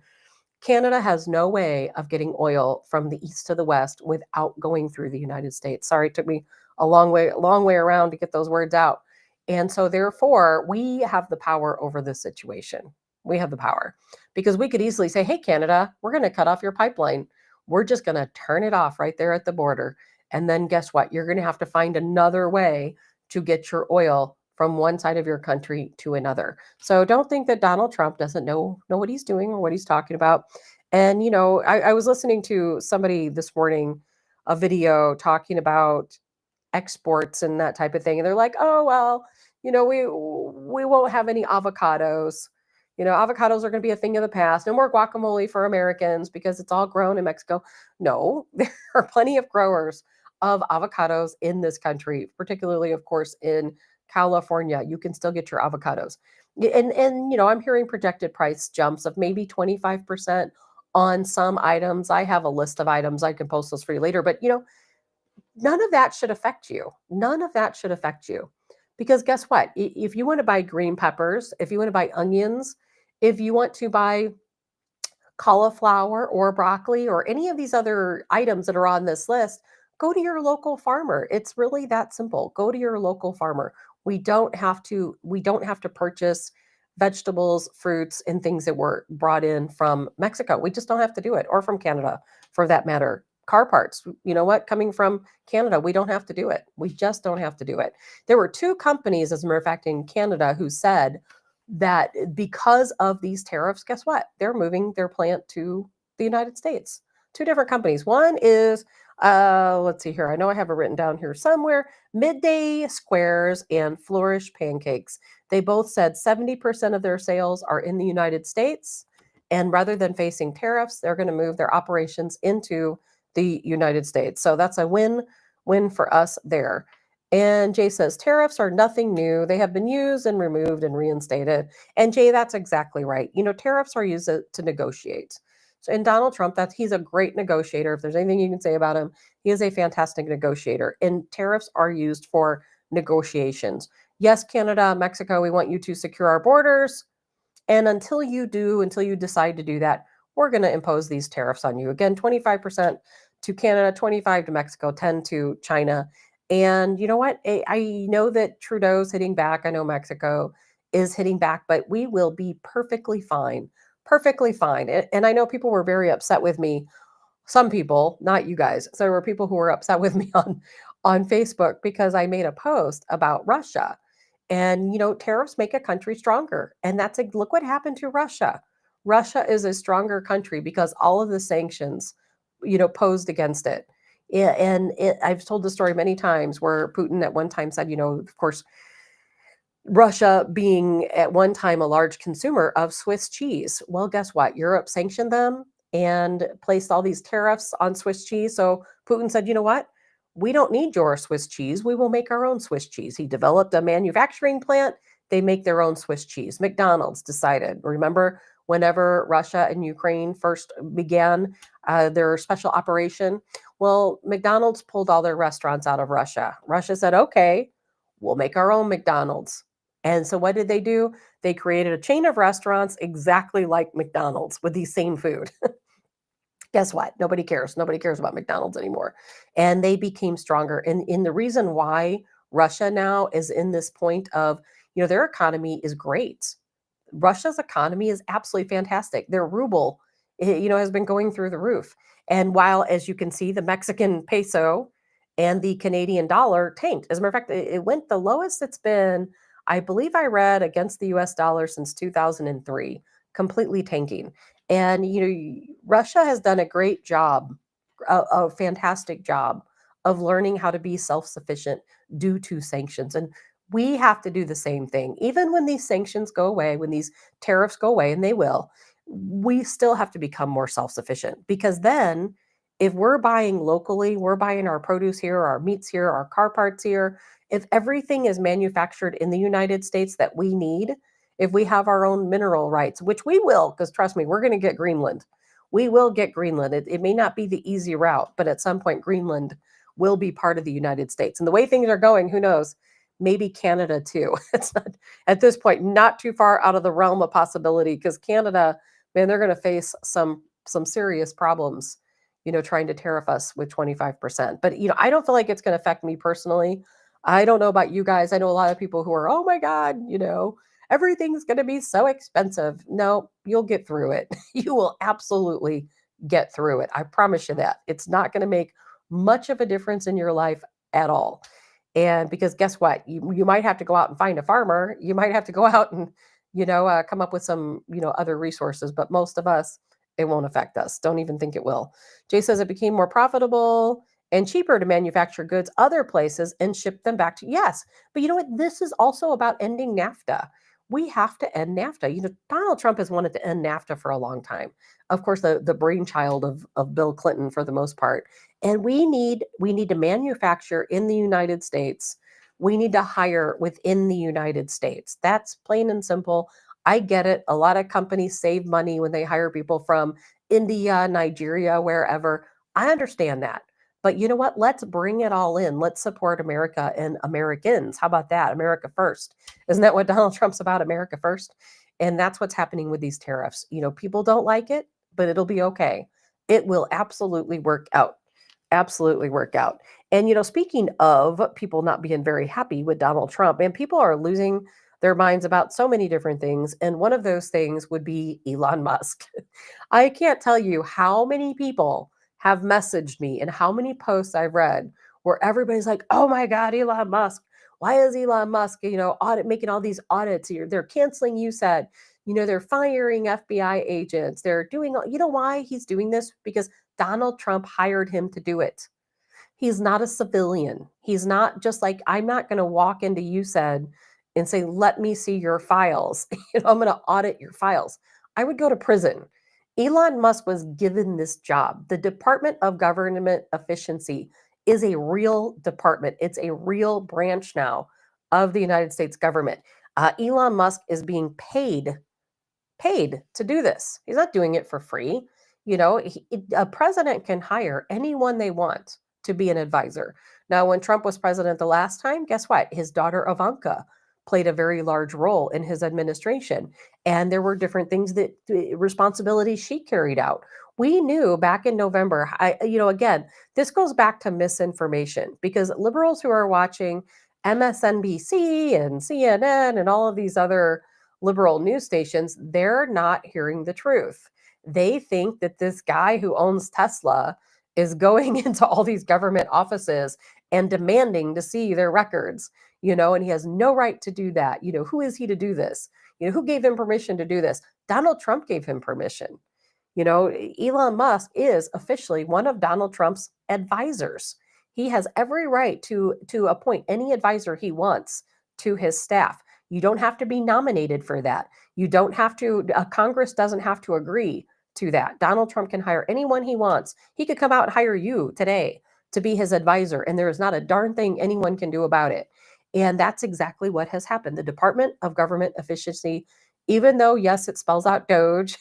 Canada has no way of getting oil from the east to the west without going through the United States. Sorry, it took me a long way around to get those words out. And so therefore, we have the power over this situation. We have the power because we could easily say, hey, Canada, we're going to cut off your pipeline. We're just going to turn it off right there at the border. And then guess what? You're going to have to find another way to get your oil from one side of your country to another. So don't think that Donald Trump doesn't know what he's doing or what he's talking about. And, I was listening to somebody this morning, a video talking about exports and that type of thing. And they're like, oh, well, we won't have any avocados. Avocados are going to be a thing of the past. No more guacamole for Americans because it's all grown in Mexico. No, there are plenty of growers of avocados in this country, particularly, of course, in California. You can still get your avocados. And I'm hearing projected price jumps of maybe 25% on some items. I have a list of items. I can post those for you later. But, none of that should affect you. None of that should affect you. Because guess what? If you want to buy green peppers, if you want to buy onions, if you want to buy cauliflower or broccoli or any of these other items that are on this list, go to your local farmer. It's really that simple. Go to your local farmer. We don't have to purchase vegetables, fruits, and things that were brought in from Mexico. We just don't have to do it, or from Canada for that matter. Car parts, you know what? Coming from Canada, we don't have to do it. We just don't have to do it. There were two companies, as a matter of fact, in Canada who said that because of these tariffs, guess what? They're moving their plant to the United States. Two different companies. One is, let's see here. I know I have it written down here somewhere. Midday Squares and Flourish Pancakes. They both said 70% of their sales are in the United States. And rather than facing tariffs, they're going to move their operations into the United States. So that's a win for us there. And Jay says, tariffs are nothing new. They have been used and removed and reinstated. And Jay, that's exactly right. Tariffs are used to negotiate. So, and Donald Trump, he's a great negotiator. If there's anything you can say about him, he is a fantastic negotiator. And tariffs are used for negotiations. Yes, Canada, Mexico, we want you to secure our borders. And until you decide to do that, we're going to impose these tariffs on you. Again, 25% to Canada, 25 to Mexico, 10 to China. And you know what? I know that Trudeau's hitting back. I know Mexico is hitting back, but we will be perfectly fine. Perfectly fine. And I know people were very upset with me. Some people, not you guys. So there were people who were upset with me on Facebook because I made a post about Russia. And, tariffs make a country stronger. And look what happened to Russia. Russia is a stronger country because all of the sanctions, posed against it. Yeah, and I've told the story many times where Putin at one time said, of course, Russia being at one time a large consumer of Swiss cheese. Well, guess what? Europe sanctioned them and placed all these tariffs on Swiss cheese. So Putin said, you know what? we don't need your Swiss cheese. We will make our own Swiss cheese. He developed a manufacturing plant. They make their own Swiss cheese. McDonald's decided, remember, whenever Russia and Ukraine first began their special operation, well, McDonald's pulled all their restaurants out of Russia. Russia said, okay, we'll make our own McDonald's. And so what did they do? They created a chain of restaurants exactly like McDonald's with the same food. Guess what? Nobody cares. Nobody cares about McDonald's anymore. And they became stronger. And in the reason why Russia now is in this point of, their economy is great. Russia's economy is absolutely fantastic. Their ruble, has been going through the roof. And while, as you can see, the Mexican peso and the Canadian dollar tanked. As a matter of fact, it went the lowest it's been, I believe I read, against the US dollar since 2003, completely tanking. And, Russia has done a great job, a fantastic job of learning how to be self-sufficient due to sanctions. And we have to do the same thing. Even when these sanctions go away, when these tariffs go away, and they will, we still have to become more self-sufficient, because then if we're buying locally, we're buying our produce here, our meats here, our car parts here, if everything is manufactured in the United States that we need, if we have our own mineral rights, which we will, because trust me, we're going to get Greenland. We will get Greenland. It may not be the easy route, but at some point, Greenland will be part of the United States. And the way things are going, who knows? Maybe Canada too. It's not, at this point, not too far out of the realm of possibility, because Canada, man, they're going to face some serious problems, trying to tariff us with 25%. But, I don't feel like it's going to affect me personally. I don't know about you guys. I know a lot of people who are, oh my God, everything's going to be so expensive. No, you'll get through it. You will absolutely get through it. I promise you that. It's not going to make much of a difference in your life at all. And because guess what? You might have to go out and find a farmer. You might have to go out and, come up with some, other resources. But most of us, it won't affect us. Don't even think it will. Jay says it became more profitable and cheaper to manufacture goods other places and ship them back to, yes. But you know what? This is also about ending NAFTA. We have to end NAFTA. Donald Trump has wanted to end NAFTA for a long time. Of course, the brainchild of Bill Clinton for the most part. And we need to manufacture in the United States. We need to hire within the United States. That's plain and simple. I get it. A lot of companies save money when they hire people from India, Nigeria, wherever. I understand that. But you know what? Let's bring it all in. Let's support America and Americans. How about that? America first. Isn't that what Donald Trump's about? America first. And that's what's happening with these tariffs. People don't like it, but it'll be okay. It will absolutely work out. Absolutely work out. And, speaking of people not being very happy with Donald Trump, and people are losing their minds about so many different things. And one of those things would be Elon Musk. I can't tell you how many people have messaged me and how many posts I've read where everybody's like, oh my God, Elon Musk. Why is Elon Musk, making all these audits? They're canceling USAID. They're firing FBI agents. They're doing, why he's doing this? Because Donald Trump hired him to do it. He's not a civilian. He's not just like, I'm not going to walk into USAID and say, let me see your files. I'm going to audit your files. I would go to prison. Elon Musk was given this job. The Department of Government Efficiency is a real department. It's a real branch now of the United States government. Elon Musk is being paid to do this. He's not doing it for free. A president can hire anyone they want to be an advisor. Now, when Trump was president the last time, guess what? His daughter Ivanka played a very large role in his administration. And there were different things responsibilities she carried out. We knew back in November, again, this goes back to misinformation, because liberals who are watching MSNBC and CNN and all of these other liberal news stations, they're not hearing the truth. They think that this guy who owns Tesla is going into all these government offices and demanding to see their records, and he has no right to do that. Who is he to do this? Who gave him permission to do this? Donald Trump gave him permission. Elon Musk is officially one of Donald Trump's advisors. He has every right to appoint any advisor he wants to his staff. You don't have to be nominated for that. You don't have to, Congress doesn't have to agree to that. Donald Trump can hire anyone he wants. He could come out and hire you today to be his advisor, and there is not a darn thing anyone can do about it. And that's exactly what has happened. The Department of Government Efficiency, even though, yes, it spells out Doge,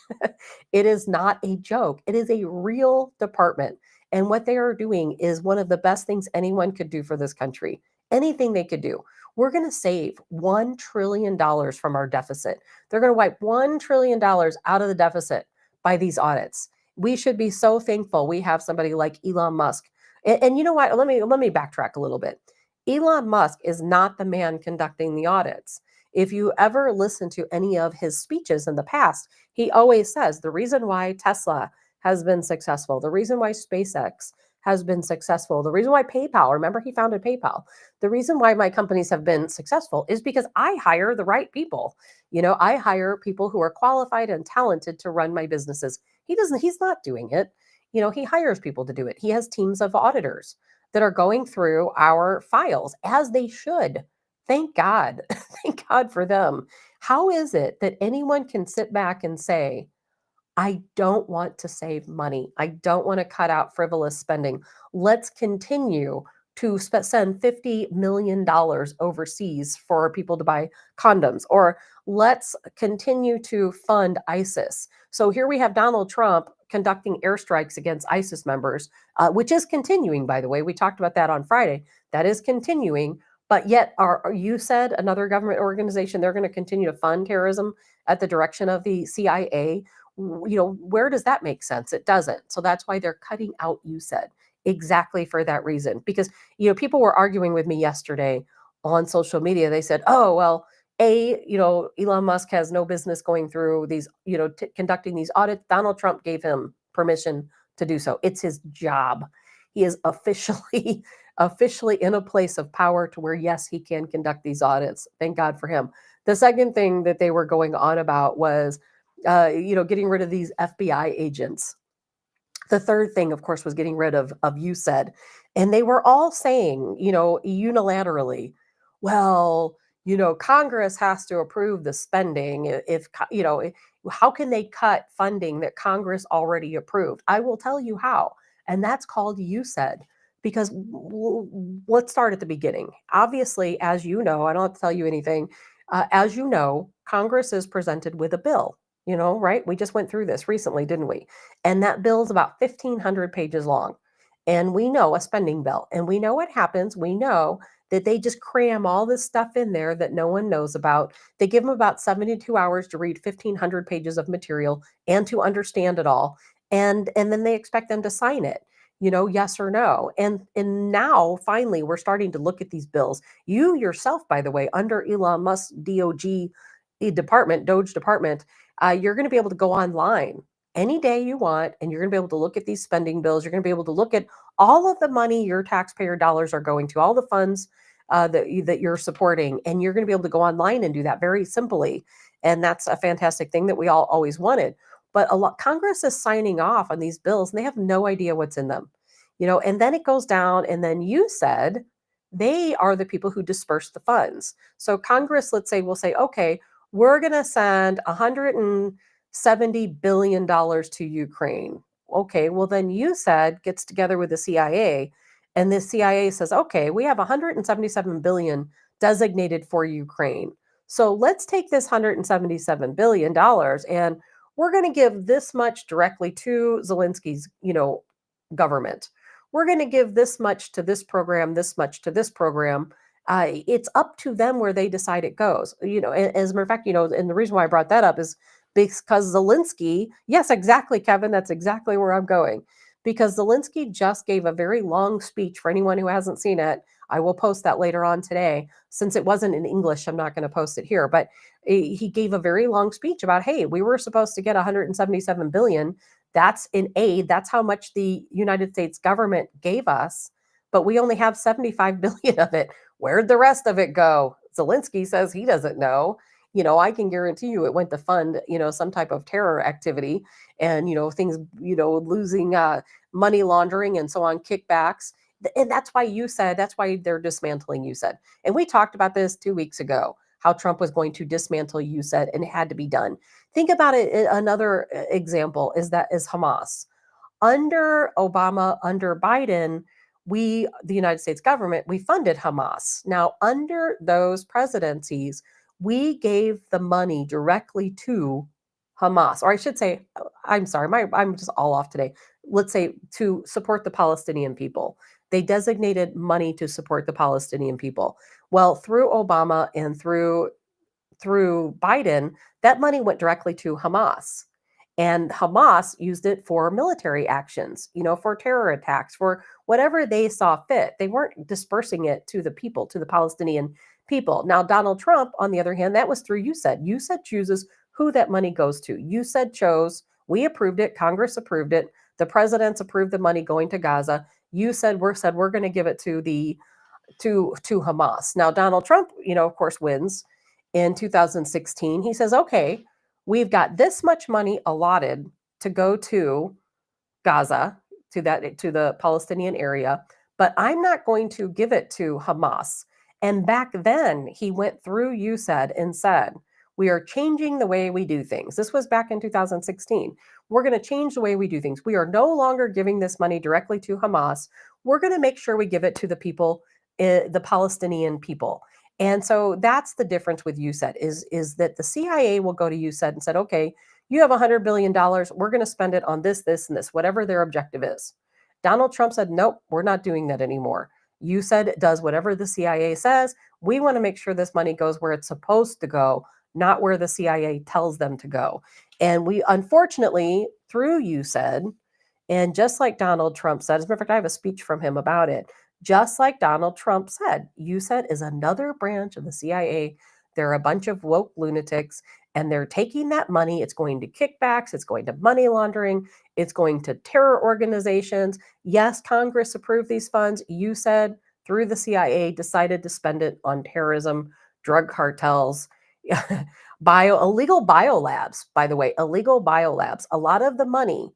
it is not a joke. It is a real department. And what they are doing is one of the best things anyone could do for this country. Anything they could do. We're going to save $1 trillion from our deficit. They're going to wipe $1 trillion out of the deficit by these audits. We should be so thankful we have somebody like Elon Musk. And you know what? Let me backtrack a little bit. Elon Musk is not the man conducting the audits. If you ever listen to any of his speeches in the past, he always says the reason why Tesla has been successful, the reason why SpaceX has been successful, the reason why PayPal, remember he founded PayPal, the reason why my companies have been successful is because I hire the right people. I hire people who are qualified and talented to run my businesses. He's not doing it. He hires people to do it. He has teams of auditors that are going through our files as they should. Thank God. Thank God for them. How is it that anyone can sit back and say, I don't want to save money. I don't want to cut out frivolous spending. Let's continue to send $50 million overseas for people to buy condoms, or let's continue to fund ISIS. So here we have Donald Trump conducting airstrikes against ISIS members, which is continuing, by the way. We talked about that on Friday. That is continuing. But yet, you said another government organization, they're going to continue to fund terrorism at the direction of the CIA. Where does that make sense? It doesn't. So that's why they're cutting out USAID, exactly for that reason. Because, people were arguing with me yesterday on social media. They said, oh, well, Elon Musk has no business going through these, conducting these audits. Donald Trump gave him permission to do so. It's his job. He is officially in a place of power to where, yes, he can conduct these audits. Thank God for him. The second thing that they were going on about was, getting rid of these FBI agents. The third thing, of course, was getting rid of USAID. And they were all saying, unilaterally, well, Congress has to approve the spending. How can they cut funding that Congress already approved? I will tell you how. And that's called USAID. Because let's start at the beginning. Obviously, as you know, I don't have to tell you anything. As you know, Congress is presented with a bill, right? We just went through this recently, didn't we? And that bill is about 1,500 pages long. And we know a spending bill. And we know what happens. We know that they just cram all this stuff in there that no one knows about. They give them about 72 hours to read 1,500 pages of material and to understand it all. And then they expect them to sign it, yes or no. And now finally we're starting to look at these bills. You yourself, by the way, under Elon Musk's D.O.G.E department, DOGE department, you're going to be able to go online any day you want, and you're going to be able to look at these spending bills. You're going to be able to look at all of the money your taxpayer dollars are going to, all the funds that you're supporting, and you're going to be able to go online and do that very simply. And that's a fantastic thing that we all always wanted. But Congress is signing off on these bills, and they have no idea what's in them, And then it goes down, and then USAID, they are the people who disperse the funds. So Congress, let's say, will say, okay, we're going to send $170 billion to Ukraine. Okay, well, then USAID gets together with the CIA, and the CIA says, okay, we have $177 billion designated for Ukraine. So let's take this $177 billion and we're going to give this much directly to Zelensky's, government. We're going to give this much to this program, this much to this program. It's up to them where they decide it goes. As a matter of fact, and the reason why I brought that up is because Zelensky, yes, exactly, Kevin, that's exactly where I'm going. Because Zelensky just gave a very long speech. For anyone who hasn't seen it, I will post that later on today. Since it wasn't in English, I'm not going to post it here. But he gave a very long speech about, hey, we were supposed to get 177 billion. That's in aid. That's how much the United States government gave us. But we only have 75 billion of it. Where'd the rest of it go? Zelensky says he doesn't know. I can guarantee you it went to fund, some type of terror activity and, things, losing money laundering and so on, kickbacks. And that's why that's why they're dismantling USAID. And we talked about this 2 weeks ago, how Trump was going to dismantle USAID and it had to be done. Think about it. Another example is Hamas. Under Obama, under Biden, the United States government, we funded Hamas. Now, under those presidencies, we gave the money directly to Hamas, or I should say, I'm sorry, I'm just all off today. Let's say to support the Palestinian people. They designated money to support the Palestinian people. Well, through Obama and through Biden, that money went directly to Hamas. And Hamas used it for military actions, for terror attacks, for whatever they saw fit. They weren't dispersing it to the people, to the Palestinian people. Now, Donald Trump, on the other hand, that was through USAID. USAID chooses who that money goes to. USAID chose, we approved it, Congress approved it, the presidents approved the money going to Gaza. USAID we're going to give it to Hamas. Now, Donald Trump, of course, wins in 2016. He says, okay, we've got this much money allotted to go to Gaza, to the Palestinian area, but I'm not going to give it to Hamas. And back then, he went through USAID and said, we are changing the way we do things. This was back in 2016. We're going to change the way we do things. We are no longer giving this money directly to Hamas. We're going to make sure we give it to the people, the Palestinian people. And so that's the difference with USAID is that the CIA will go to USAID and said, okay, you have $100 billion. We're going to spend it on this, this, and this, whatever their objective is. Donald Trump said, nope, we're not doing that anymore. USAID does whatever the CIA says. We want to make sure this money goes where it's supposed to go, not where the CIA tells them to go. And we, unfortunately, through USAID, and just like Donald Trump said, as a matter of fact, I have a speech from him about it. Just like Donald Trump said, USAID is another branch of the CIA. They're a bunch of woke lunatics, and they're taking that money. It's going to kickbacks. It's going to money laundering. It's going to terror organizations. Yes, Congress approved these funds. USAID, through the CIA, decided to spend it on terrorism, drug cartels, illegal biolabs, by the way, illegal biolabs. A lot of the money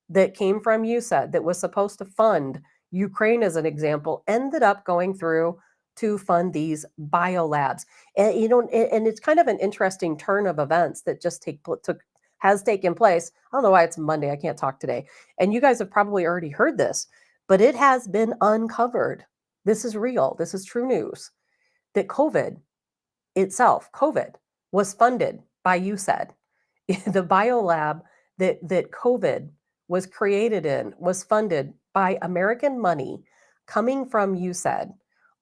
that came from USAID that was supposed to fund Ukraine, as an example, ended up going through to fund these biolabs. And and it's kind of an interesting turn of events that just has taken place. I don't know why it's Monday. I can't talk today. And you guys have probably already heard this, but it has been uncovered. This is real. This is true news. That COVID was funded by USAID. The biolab that COVID was created in was funded by American money coming from USAID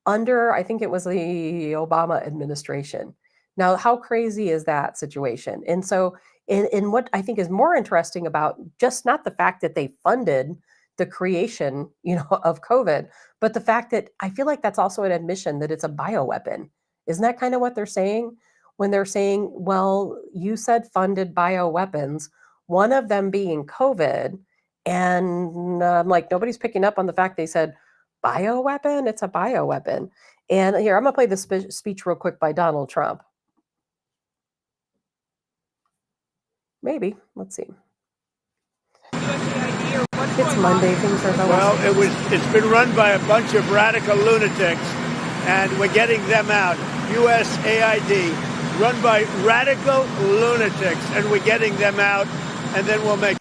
under, I think it was the Obama administration. Now, how crazy is that situation? And so, in what I think is more interesting about just not the fact that they funded the creation, of COVID, but the fact that I feel like that's also an admission that it's a bioweapon. Isn't that kind of what they're saying? When they're saying, well, USAID funded bioweapons, one of them being COVID, and I'm like, nobody's picking up on the fact they said bioweapon. It's a bioweapon. And here, I'm going to play the speech real quick by Donald Trump. Maybe. Let's see. It's Monday. Things are going well. It's been run by a bunch of radical lunatics, and we're getting them out. USAID, run by radical lunatics, and we're getting them out, and then we'll make.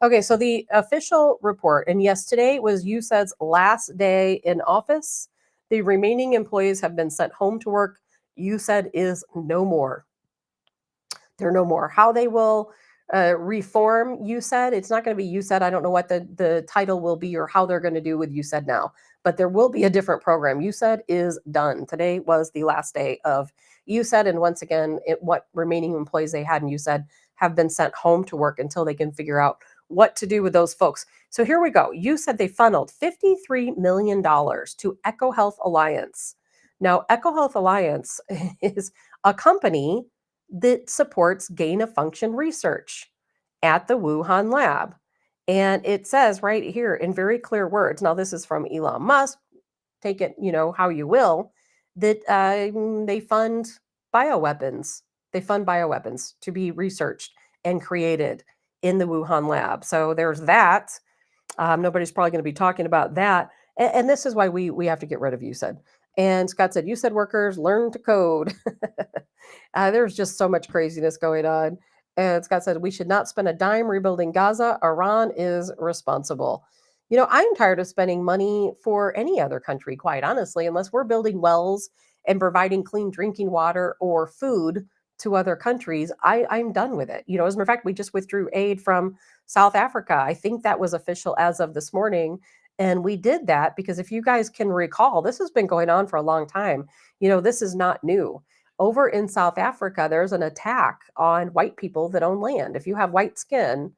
Okay, so the official report, and yes, today was USAID's last day in office. The remaining employees have been sent home to work. USAID is no more. They're no more. How they will reform USAID, it's not going to be USAID. I don't know what the title will be or how they're going to do with USAID now, but there will be a different program. USAID is done. Today was the last day of USAID, and once again, what remaining employees they had in USAID have been sent home to work until they can figure out what to do with those folks. So here we go. USAID, they funneled $53 million to EcoHealth Alliance. Now, EcoHealth Alliance is a company that supports gain-of-function research at the Wuhan lab. And it says right here in very clear words, now this is from Elon Musk, take it, how you will, that they fund bioweapons. They fund bioweapons to be researched and created in the Wuhan lab. So there's that. Nobody's probably going to be talking about that. And this is why we have to get rid of USAID. And Scott said, USAID workers learn to code. There's just so much craziness going on. And Scott said, we should not spend a dime rebuilding Gaza. Iran is responsible. I'm tired of spending money for any other country, quite honestly, unless we're building wells and providing clean drinking water or food to other countries. I'm done with it. As a matter of fact, we just withdrew aid from South Africa. I think that was official as of this morning. And we did that because if you guys can recall, this has been going on for a long time. This is not new. Over in South Africa, there's an attack on white people that own land. If you have white skin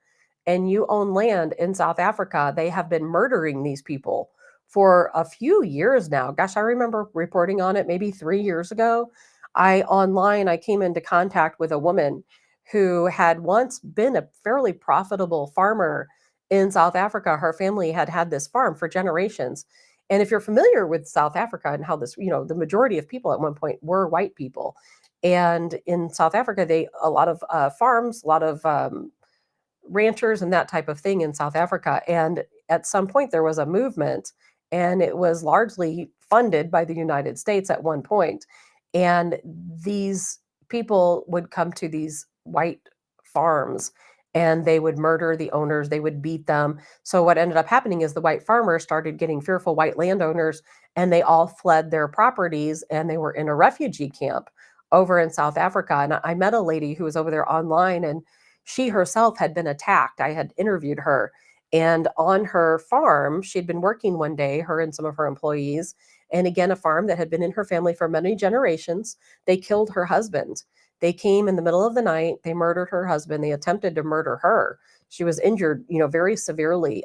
and you own land in South Africa, they have been murdering these people for a few years now. Gosh, I remember reporting on it maybe 3 years ago. I came into contact with a woman who had once been a fairly profitable farmer in South Africa. Her family had had this farm for generations. And if you're familiar with South Africa and how this, the majority of people at one point were white people. And in South Africa, a lot of farms, a lot of ranchers and that type of thing in South Africa. And at some point, there was a movement, and it was largely funded by the United States at one point. And these people would come to these white farms and they would murder the owners, they would beat them. So, what ended up happening is the white farmers started getting fearful white landowners, and they all fled their properties and they were in a refugee camp over in South Africa. And I met a lady who was over there online, and she herself had been attacked. I had interviewed her. And on her farm, she'd been working one day, her and some of her employees, and again, a farm that had been in her family for many generations. They killed her husband. They came in the middle of the night. They murdered her husband. They attempted to murder her. She was injured, very severely.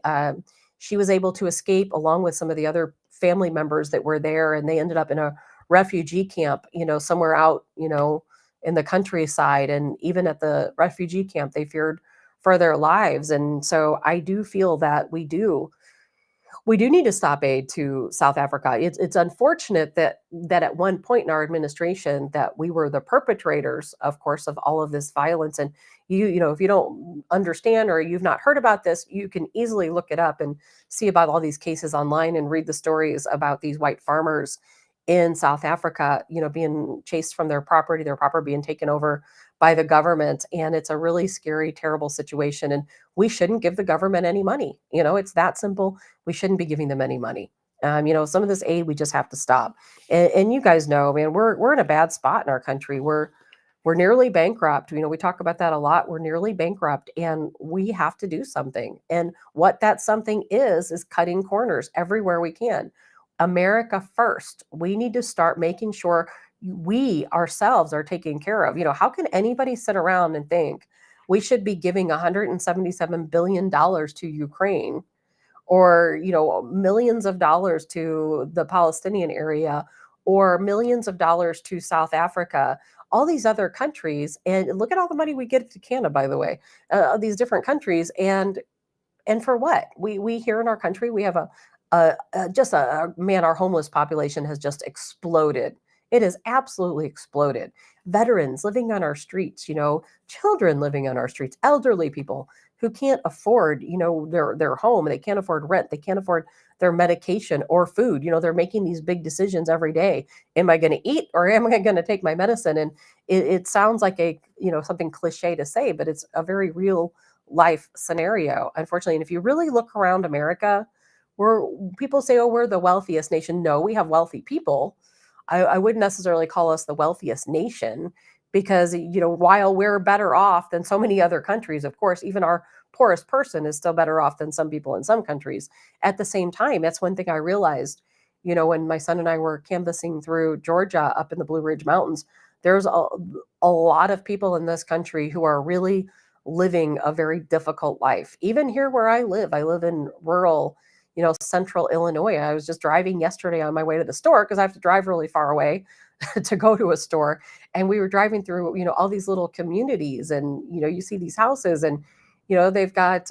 She was able to escape along with some of the other family members that were there, and they ended up in a refugee camp, somewhere out, in the countryside. And even at the refugee camp, they feared for their lives. And so I do feel that we do need to stop aid to South Africa. It's unfortunate that at one point in our administration that we were the perpetrators, of course, of all of this violence. And if you don't understand or you've not heard about this, you can easily look it up and see about all these cases online and read the stories about these white farmers in South Africa, being chased from their property being taken over by the government. And it's a really scary, terrible situation. And we shouldn't give the government any money. It's that simple. We shouldn't be giving them any money. Some of this aid we just have to stop. And you guys know, man, we're in a bad spot in our country. We're nearly bankrupt. We talk about that a lot. We're nearly bankrupt, and we have to do something. And what that something is cutting corners everywhere we can. America first. We need to start making sure we ourselves are taken care of. How can anybody sit around and think we should be giving $177 billion to Ukraine, or millions of dollars to the Palestinian area, or millions of dollars to South Africa, all these other countries? And look at all the money we get to Canada, by the way, these different countries. And for what? We here in our country, we have man, our homeless population has just exploded. It has absolutely exploded. Veterans living on our streets, children living on our streets, elderly people who can't afford, their home. They can't afford rent. They can't afford their medication or food. They're making these big decisions every day. Am I going to eat, or am I going to take my medicine? And it sounds like something cliche to say, but it's a very real life scenario, unfortunately. And if you really look around America, people say, oh, we're the wealthiest nation. No, we have wealthy people. I wouldn't necessarily call us the wealthiest nation, because, while we're better off than so many other countries, of course, even our poorest person is still better off than some people in some countries. At the same time, that's one thing I realized, when my son and I were canvassing through Georgia up in the Blue Ridge Mountains, there's a lot of people in this country who are really living a very difficult life. Even here where I live in rural, central Illinois. I was just driving yesterday on my way to the store, because I have to drive really far away to go to a store. And we were driving through, all these little communities, and, you see these houses, and, they've got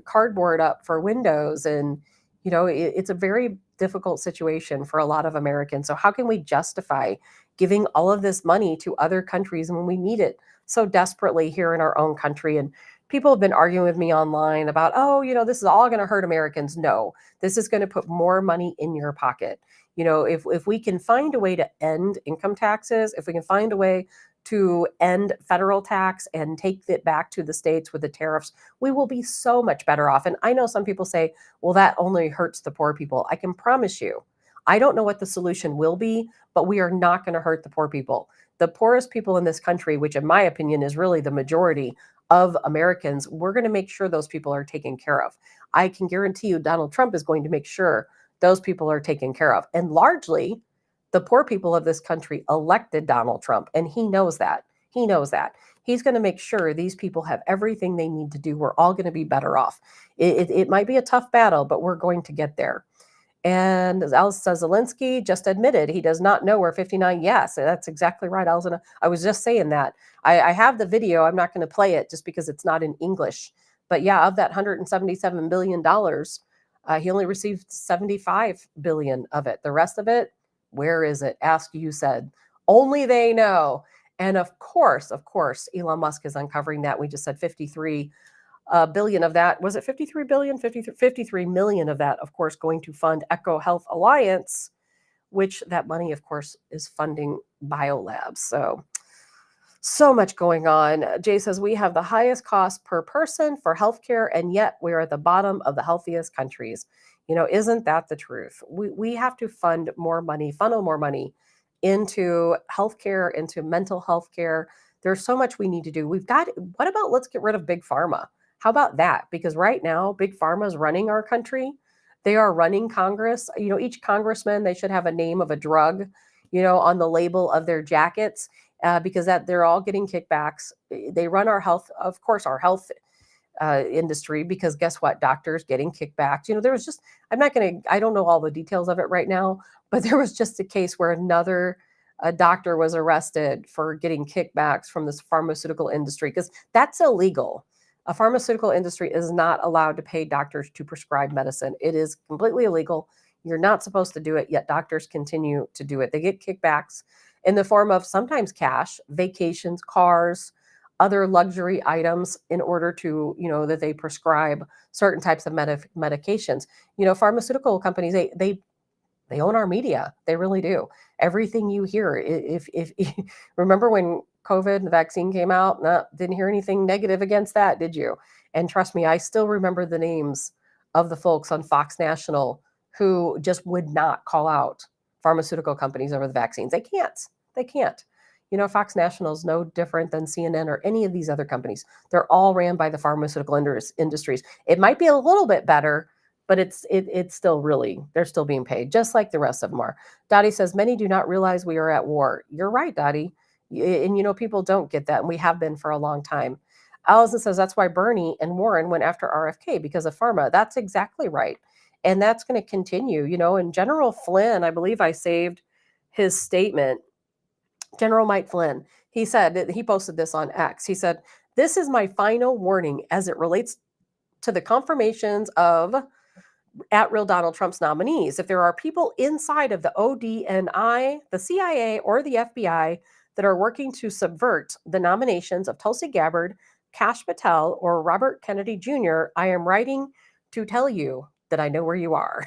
cardboard up for windows, and, it's a very difficult situation for a lot of Americans. So how can we justify giving all of this money to other countries when we need it so desperately here in our own country? And people have been arguing with me online about, oh, this is all going to hurt Americans. No, this is going to put more money in your pocket. If we can find a way to end income taxes, if we can find a way to end federal tax and take it back to the states with the tariffs, we will be so much better off. And I know some people say, well, that only hurts the poor people. I can promise you, I don't know what the solution will be, but we are not going to hurt the poor people. The poorest people in this country, which in my opinion is really the majority of Americans, we're going to make sure those people are taken care of. I can guarantee you Donald Trump is going to make sure those people are taken care of. And largely, the poor people of this country elected Donald Trump, and he knows that. He knows that. He's going to make sure these people have everything they need to do. We're all going to be better off. It might be a tough battle, but we're going to get there. And Alice says Zelensky just admitted he does not know where 59. Yes, that's exactly right, Alice. I was just saying that. I have the video. I'm not going to play it just because it's not in English. But yeah, of that $177 billion, he only received 75 billion of it. The rest of it, where is it? Ask you said. Only they know. And of course, Elon Musk is uncovering that. We just said 53 billion of that. Was it 53 billion? 53 million of that, of course, going to fund Echo Health Alliance, which that money, of course, is funding biolabs. So much going on. Jay says we have the highest cost per person for healthcare, and yet we're at the bottom of the healthiest countries. Isn't that the truth? We have to funnel more money into healthcare, into mental health care. There's so much we need to do. What about let's get rid of big pharma? How about that? Because right now, big pharma is running our country. They are running Congress. Each congressman, they should have a name of a drug, on the label of their jackets, because that they're all getting kickbacks. They run our health, of course, our health industry, because guess what? Doctors getting kickbacks. There was just, I don't know all the details of it right now, but there was just a case where a doctor was arrested for getting kickbacks from this pharmaceutical industry, because that's illegal. A pharmaceutical industry is not allowed to pay doctors to prescribe medicine. It is completely illegal. You're not supposed to do it, yet doctors continue to do it. They get kickbacks in the form of sometimes cash, vacations, cars, other luxury items in order to, that they prescribe certain types of medications. Pharmaceutical companies, they own our media. They really do. Everything you hear, if remember when COVID, the vaccine came out, didn't hear anything negative against that, did you? And trust me, I still remember the names of the folks on Fox National who just would not call out pharmaceutical companies over the vaccines. They can't. Fox National is no different than CNN or any of these other companies. They're all ran by the pharmaceutical industries. It might be a little bit better, but it's still really, they're still being paid, just like the rest of them are. Dottie says, many do not realize we are at war. You're right, Dottie. And, people don't get that, and we have been for a long time. Allison says, that's why Bernie and Warren went after RFK, because of pharma. That's exactly right. And that's going to continue, and General Flynn, I believe I saved his statement. General Mike Flynn, he said that he posted this on X. He said, this is my final warning as it relates to the confirmations of at real Donald Trump's nominees. If there are people inside of the ODNI, the CIA, or the FBI that are working to subvert the nominations of Tulsi Gabbard, Kash Patel, or Robert Kennedy Jr., I am writing to tell you that I know where you are,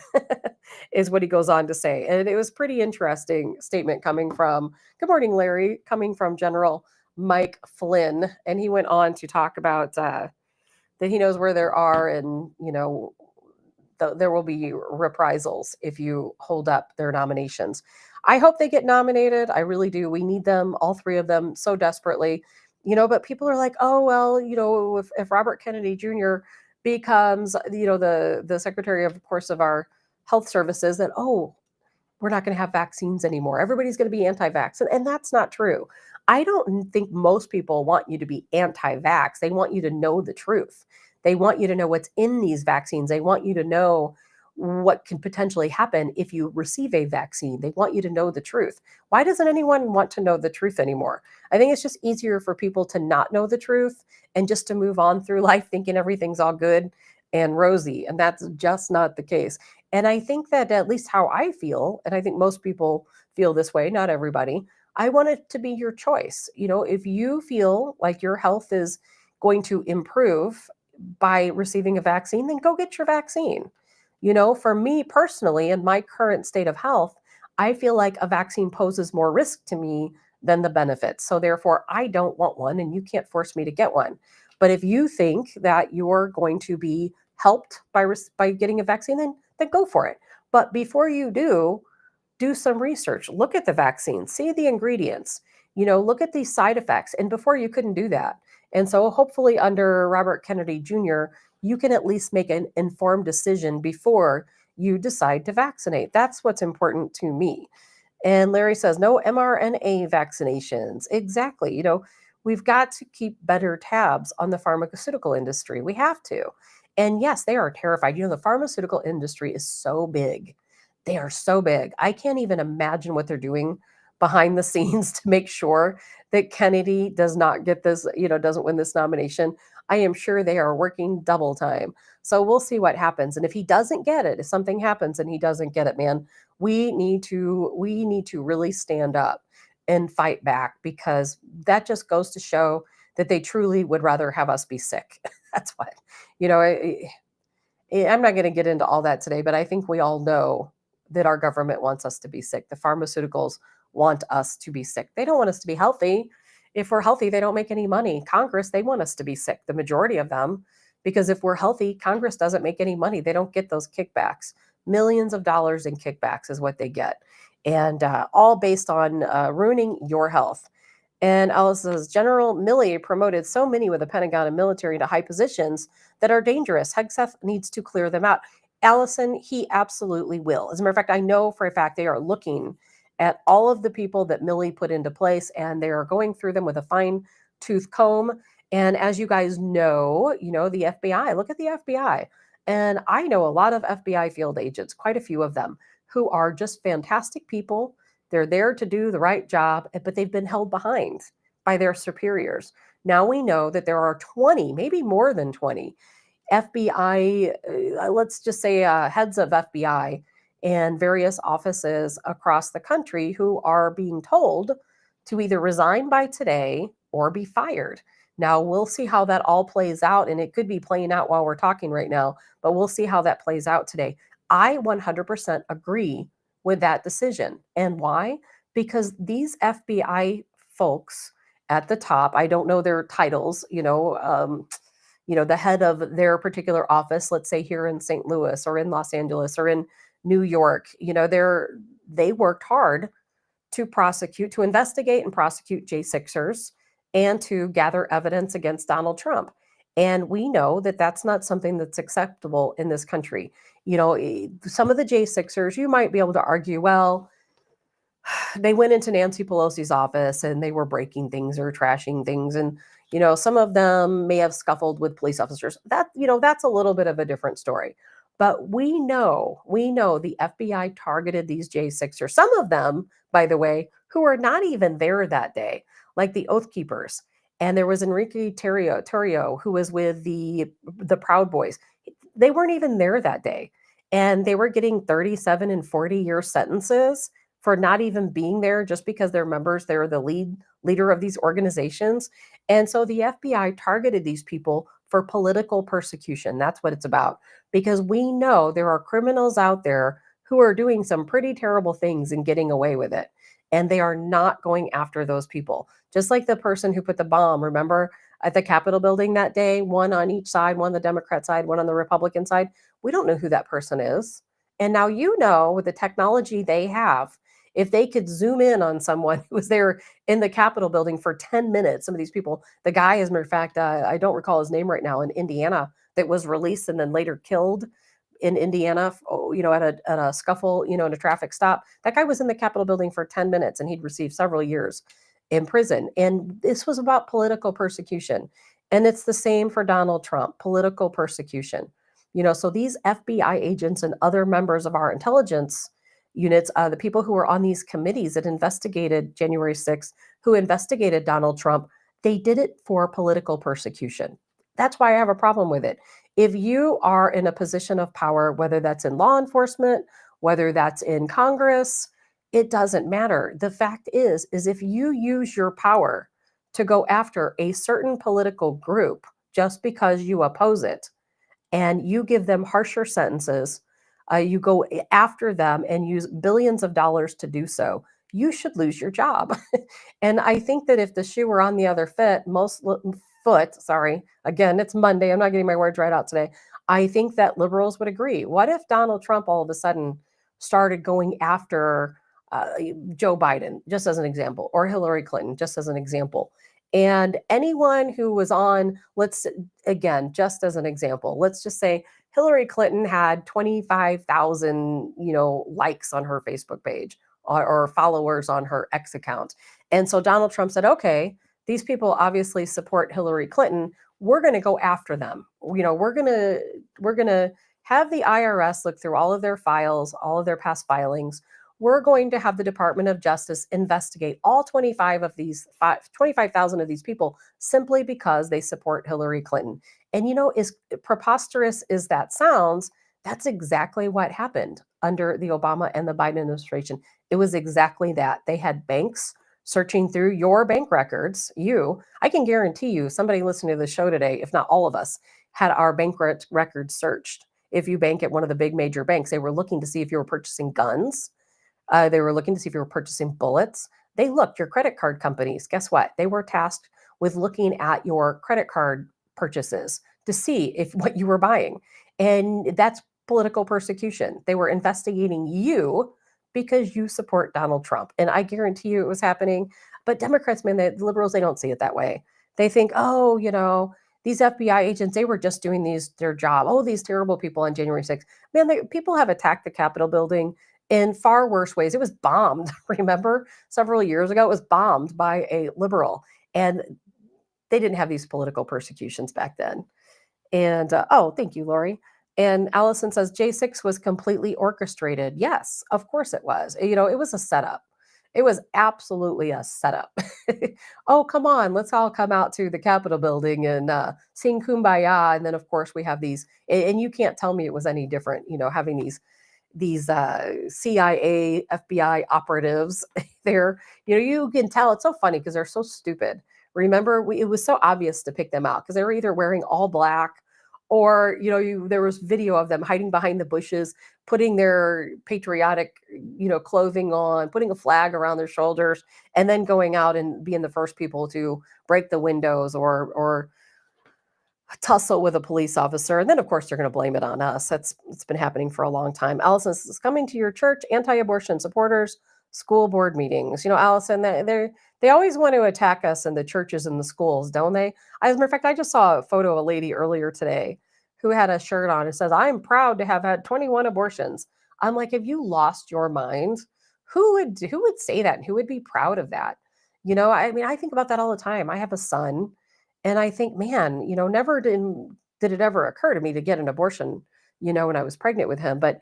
is what he goes on to say. And it was pretty interesting statement coming from, good morning, Larry, coming from General Mike Flynn. And he went on to talk about that he knows where there are, and, there will be reprisals if you hold up their nominations. I hope they get nominated. I really do. We need them, all three of them, so desperately. But people are like, oh, well, if Robert Kennedy Jr. becomes, the secretary, of course, of our health services, that, oh, we're not going to have vaccines anymore. Everybody's going to be anti-vax. And that's not true. I don't think most people want you to be anti-vax. They want you to know the truth. They want you to know what's in these vaccines. They want you to know what can potentially happen if you receive a vaccine. They want you to know the truth. Why doesn't anyone want to know the truth anymore? I think it's just easier for people to not know the truth and just to move on through life thinking everything's all good and rosy. And that's just not the case. And I think that at least how I feel, and I think most people feel this way, not everybody, I want it to be your choice. If you feel like your health is going to improve by receiving a vaccine, then go get your vaccine. For me personally, in my current state of health, I feel like a vaccine poses more risk to me than the benefits. So therefore, I don't want one and you can't force me to get one. But if you think that you're going to be helped by getting a vaccine, then go for it. But before you do some research, look at the vaccine, see the ingredients, look at these side effects. And before you couldn't do that. And so hopefully under Robert Kennedy Jr., you can at least make an informed decision before you decide to vaccinate. That's what's important to me. And Larry says, no mRNA vaccinations. Exactly. We've got to keep better tabs on the pharmaceutical industry. We have to. And yes, they are terrified. The pharmaceutical industry is so big. They are so big. I can't even imagine what they're doing behind the scenes to make sure that Kennedy does not get this, doesn't win this nomination. I am sure they are working double time. So we'll see what happens. And if he doesn't get it, if something happens and he doesn't get it, man, we need to really stand up and fight back, because that just goes to show that they truly would rather have us be sick. That's what, I'm not going to get into all that today, but I think we all know that our government wants us to be sick. The pharmaceuticals want us to be sick. They don't want us to be healthy. If we're healthy, they don't make any money. Congress, they want us to be sick, the majority of them, because if we're healthy, Congress doesn't make any money. They don't get those kickbacks. Millions of dollars in kickbacks is what they get. And all based on ruining your health. And Alice says, General Milley promoted so many with the Pentagon and military to high positions that are dangerous. Hegseth needs to clear them out. Allison, he absolutely will. As a matter of fact, I know for a fact they are looking at all of the people that Milley put into place, and they are going through them with a fine tooth comb. And as you guys know, the FBI, look at the FBI. And I know a lot of FBI field agents, quite a few of them, who are just fantastic people. They're there to do the right job, but they've been held behind by their superiors. Now we know that there are 20, maybe more than 20 FBI, let's just say heads of FBI and various offices across the country who are being told to either resign by today or be fired. Now, we'll see how that all plays out, and it could be playing out while we're talking right now, but we'll see how that plays out today. I 100% agree with that decision. And why? Because these FBI folks at the top, I don't know their titles, the head of their particular office, let's say here in St. Louis or in Los Angeles or in New York, they worked hard to investigate and prosecute J6ers and to gather evidence against Donald Trump. And we know that that's not something that's acceptable in this country. Some of the J6ers, you might be able to argue, well, they went into Nancy Pelosi's office and they were breaking things or trashing things. And, some of them may have scuffled with police officers. That's a little bit of a different story. But we know the FBI targeted these J6ers, some of them, by the way, who are not even there that day, like the Oath Keepers. And there was Enrique Torrio, who was with the Proud Boys. They weren't even there that day. And they were getting 37 and 40-year sentences for not even being there, just because they're members, they're the leader of these organizations. And so the FBI targeted these people for political persecution. That's what it's about. Because we know there are criminals out there who are doing some pretty terrible things and getting away with it. And they are not going after those people. Just like the person who put the bomb, remember, at the Capitol building that day, one on each side, one on the Democrat side, one on the Republican side. We don't know who that person is. And now with the technology they have, if they could zoom in on someone who was there in the Capitol building for 10 minutes, some of these people, the guy, as a matter of fact, I don't recall his name right now, in Indiana, that was released and then later killed in Indiana, at a scuffle, in a traffic stop. That guy was in the Capitol building for 10 minutes and he'd received several years in prison. And this was about political persecution. And it's the same for Donald Trump, political persecution. So these FBI agents and other members of our intelligence units, the people who were on these committees that investigated January 6th, who investigated Donald Trump, they did it for political persecution. That's why I have a problem with it. If you are in a position of power, whether that's in law enforcement, whether that's in Congress, it doesn't matter. The fact is if you use your power to go after a certain political group just because you oppose it, and you give them harsher sentences, you go after them and use billions of dollars to do so, you should lose your job. And I think that if the shoe were on the other foot, sorry, again, it's Monday, I'm not getting my words right out today. I think that liberals would agree. What if Donald Trump all of a sudden started going after Joe Biden, just as an example, or Hillary Clinton, just as an example? And anyone who was on, again, just as an example, let's just say Hillary Clinton had 25,000, likes on her Facebook page or followers on her X account. And so Donald Trump said, okay, these people obviously support Hillary Clinton. We're going to go after them. We're going to have the IRS look through all of their files, all of their past filings. We're going to have the Department of Justice investigate all 25,000 of these people simply because they support Hillary Clinton. And as preposterous as that sounds, that's exactly what happened under the Obama and the Biden administration. It was exactly that. They had banks searching through your bank records. I can guarantee you, somebody listening to the show today, if not all of us, had our bank records searched. If you bank at one of the big major banks, they were looking to see if you were purchasing guns. They were looking to see if you were purchasing bullets. They looked, your credit card companies, guess what? They were tasked with looking at your credit card purchases to see if what you were buying. And that's political persecution. They were investigating you because you support Donald Trump. And I guarantee you it was happening. But Democrats, man, the liberals, they don't see it that way. They think, oh, these FBI agents, they were just doing their job. Oh, these terrible people on January 6th. Man, people have attacked the Capitol building in far worse ways. It was bombed, remember? Several years ago, it was bombed by a liberal. And they didn't have these political persecutions back then. And, thank you, Lori. And Allison says J6 was completely orchestrated. Yes, of course it was. It was a setup. It was absolutely a setup. Oh, come on, let's all come out to the Capitol building and sing Kumbaya. And then, of course, we have these, and you can't tell me it was any different, having these CIA, FBI operatives there. You can tell. It's so funny because they're so stupid. Remember, it was so obvious to pick them out because they were either wearing all black or, there was video of them hiding behind the bushes, putting their patriotic, clothing on, putting a flag around their shoulders, and then going out and being the first people to break the windows or tussle with a police officer. And then, of course, they're going to blame it on us. It's been happening for a long time. Allison is coming to your church, anti-abortion supporters, school board meetings. Allison, they always want to attack us in the churches and the schools, don't they? As a matter of fact, I just saw a photo of a lady earlier today who had a shirt on. It says, "I'm proud to have had 21 abortions." I'm like, have you lost your mind? Who would say that? And who would be proud of that? I think about that all the time. I have a son, and I think, man, never did it ever occur to me to get an abortion, when I was pregnant with him. But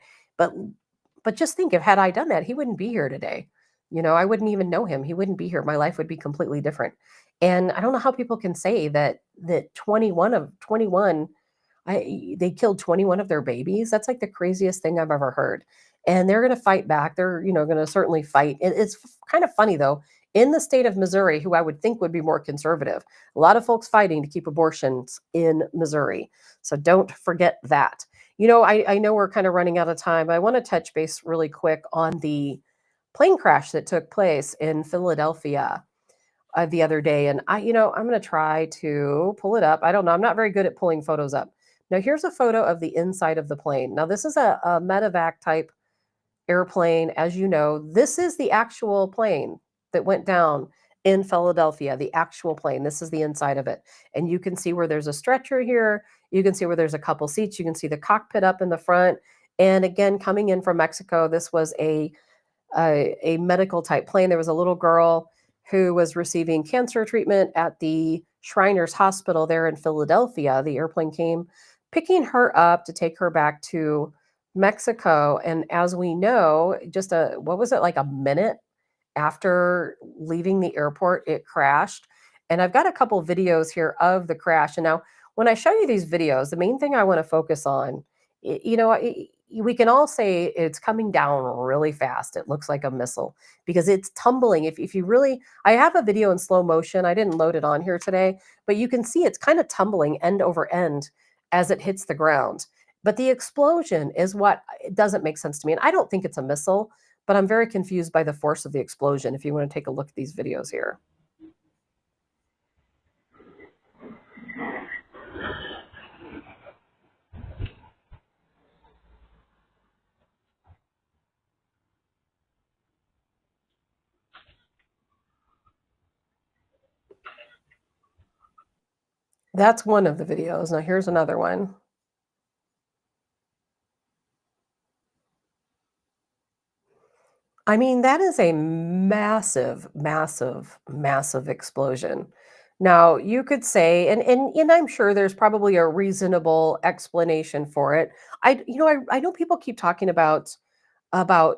just think, if had I done that, he wouldn't be here today. I wouldn't even know him. He wouldn't be here. My life would be completely different. And I don't know how people can say that 21, they killed 21 of their babies. That's like the craziest thing I've ever heard. And they're going to fight back. They're, going to certainly fight. It's kind of funny, though. In the state of Missouri, who I would think would be more conservative, a lot of folks fighting to keep abortions in Missouri. So don't forget that. I know we're kind of running out of time. I want to touch base really quick on the plane crash that took place in Philadelphia the other day. And I'm going to try to pull it up. I don't know. I'm not very good at pulling photos up. Now, here's a photo of the inside of the plane. Now, this is a medevac type airplane. As you know, this is the actual plane that went down in Philadelphia, the actual plane. This is the inside of it. And you can see where there's a stretcher here. You can see where there's a couple seats. You can see the cockpit up in the front. And again, coming in from Mexico, this was a medical type plane. There was a little girl who was receiving cancer treatment at the Shriners Hospital there in Philadelphia. The airplane came picking her up to take her back to Mexico. And as we know, just like a minute after leaving the airport, it crashed. And I've got a couple videos here of the crash. And now, when I show you these videos, the main thing I want to focus on, we can all say it's coming down really fast. It looks like a missile because it's tumbling. If you really, I have a video in slow motion. I didn't load it on here today, but you can see it's kind of tumbling end over end as it hits the ground. But the explosion is what doesn't make sense to me. And I don't think it's a missile, but I'm very confused by the force of the explosion if you want to take a look at these videos here. That's one of the videos. Now here's another one. I mean, that is a massive, massive, massive explosion. Now, you could say, and I'm sure there's probably a reasonable explanation for it. I know people keep talking about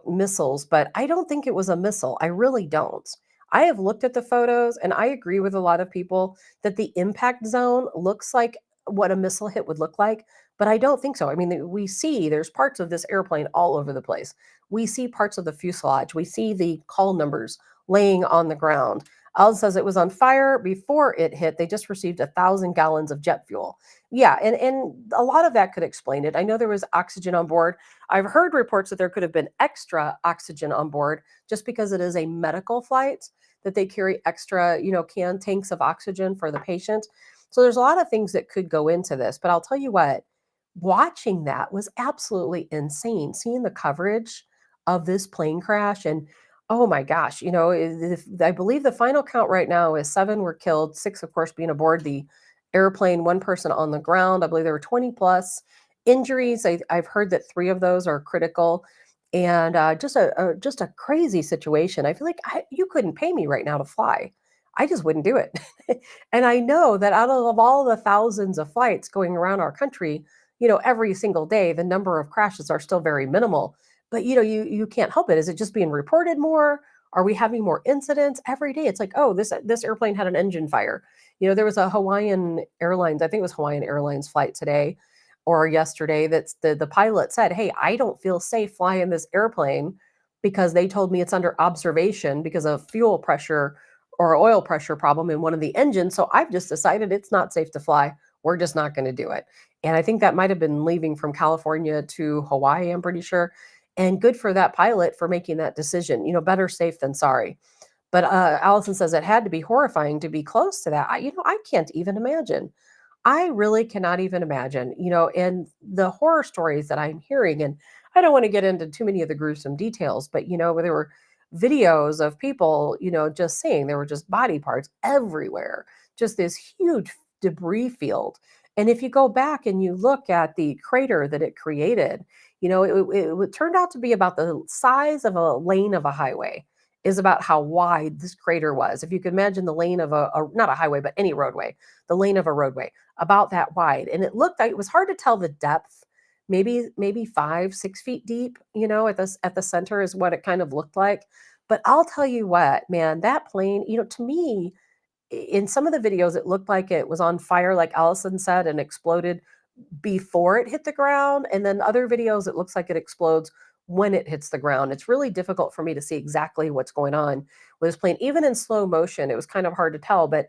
missiles, but I don't think it was a missile. I really don't. I have looked at the photos and I agree with a lot of people that the impact zone looks like what a missile hit would look like, but I don't think so. I mean, we see there's parts of this airplane all over the place. We see parts of the fuselage. We see the call numbers laying on the ground. Alan says it was on fire before it hit. They just received 1,000 gallons of jet fuel. Yeah, and a lot of that could explain it. I know there was oxygen on board. I've heard reports that there could have been extra oxygen on board just because it is a medical flight that they carry extra, tanks of oxygen for the patient. So there's a lot of things that could go into this, but I'll tell you what, watching that was absolutely insane. Seeing the coverage of this plane crash and oh my gosh, I believe the final count right now is 7 were killed, 6 of course being aboard the airplane, 1 person on the ground. I believe there were 20 plus injuries. I've heard that 3 of those are critical, and just a crazy situation. I feel like you couldn't pay me right now to fly. I just wouldn't do it. And I know that out of all the thousands of flights going around our country, every single day, the number of crashes are still very minimal. But you can't help it. Is it just being reported more? Are we having more incidents every day? It's like, oh, this airplane had an engine fire. There was a Hawaiian Airlines, I think it was Hawaiian Airlines flight today or yesterday, that's the pilot said, hey, I don't feel safe flying this airplane because they told me it's under observation because of fuel pressure or oil pressure problem in one of the engines. So I've just decided it's not safe to fly. We're just not going to do it. And I think that might have been leaving from California to Hawaii, I'm pretty sure. And good for that pilot for making that decision. Better safe than sorry. But Allison says it had to be horrifying to be close to that. I can't even imagine. I really cannot even imagine, and the horror stories that I'm hearing, and I don't want to get into too many of the gruesome details, but, where there were videos of people, just saying there were just body parts everywhere, just this huge debris field. And if you go back and you look at the crater that it created, it turned out to be about the size of a lane of a highway is about how wide this crater was. If you could imagine the lane of not a highway, but any roadway, the lane of a roadway, about that wide. And it looked like it was hard to tell the depth, maybe 5, 6 feet deep, at the center is what it kind of looked like. But I'll tell you what, man, that plane, to me, in some of the videos, it looked like it was on fire, like Allison said, and exploded before it hit the ground. And then other videos, it looks like it explodes when it hits the ground. It's really difficult for me to see exactly what's going on with this plane. Even in slow motion, it was kind of hard to tell. But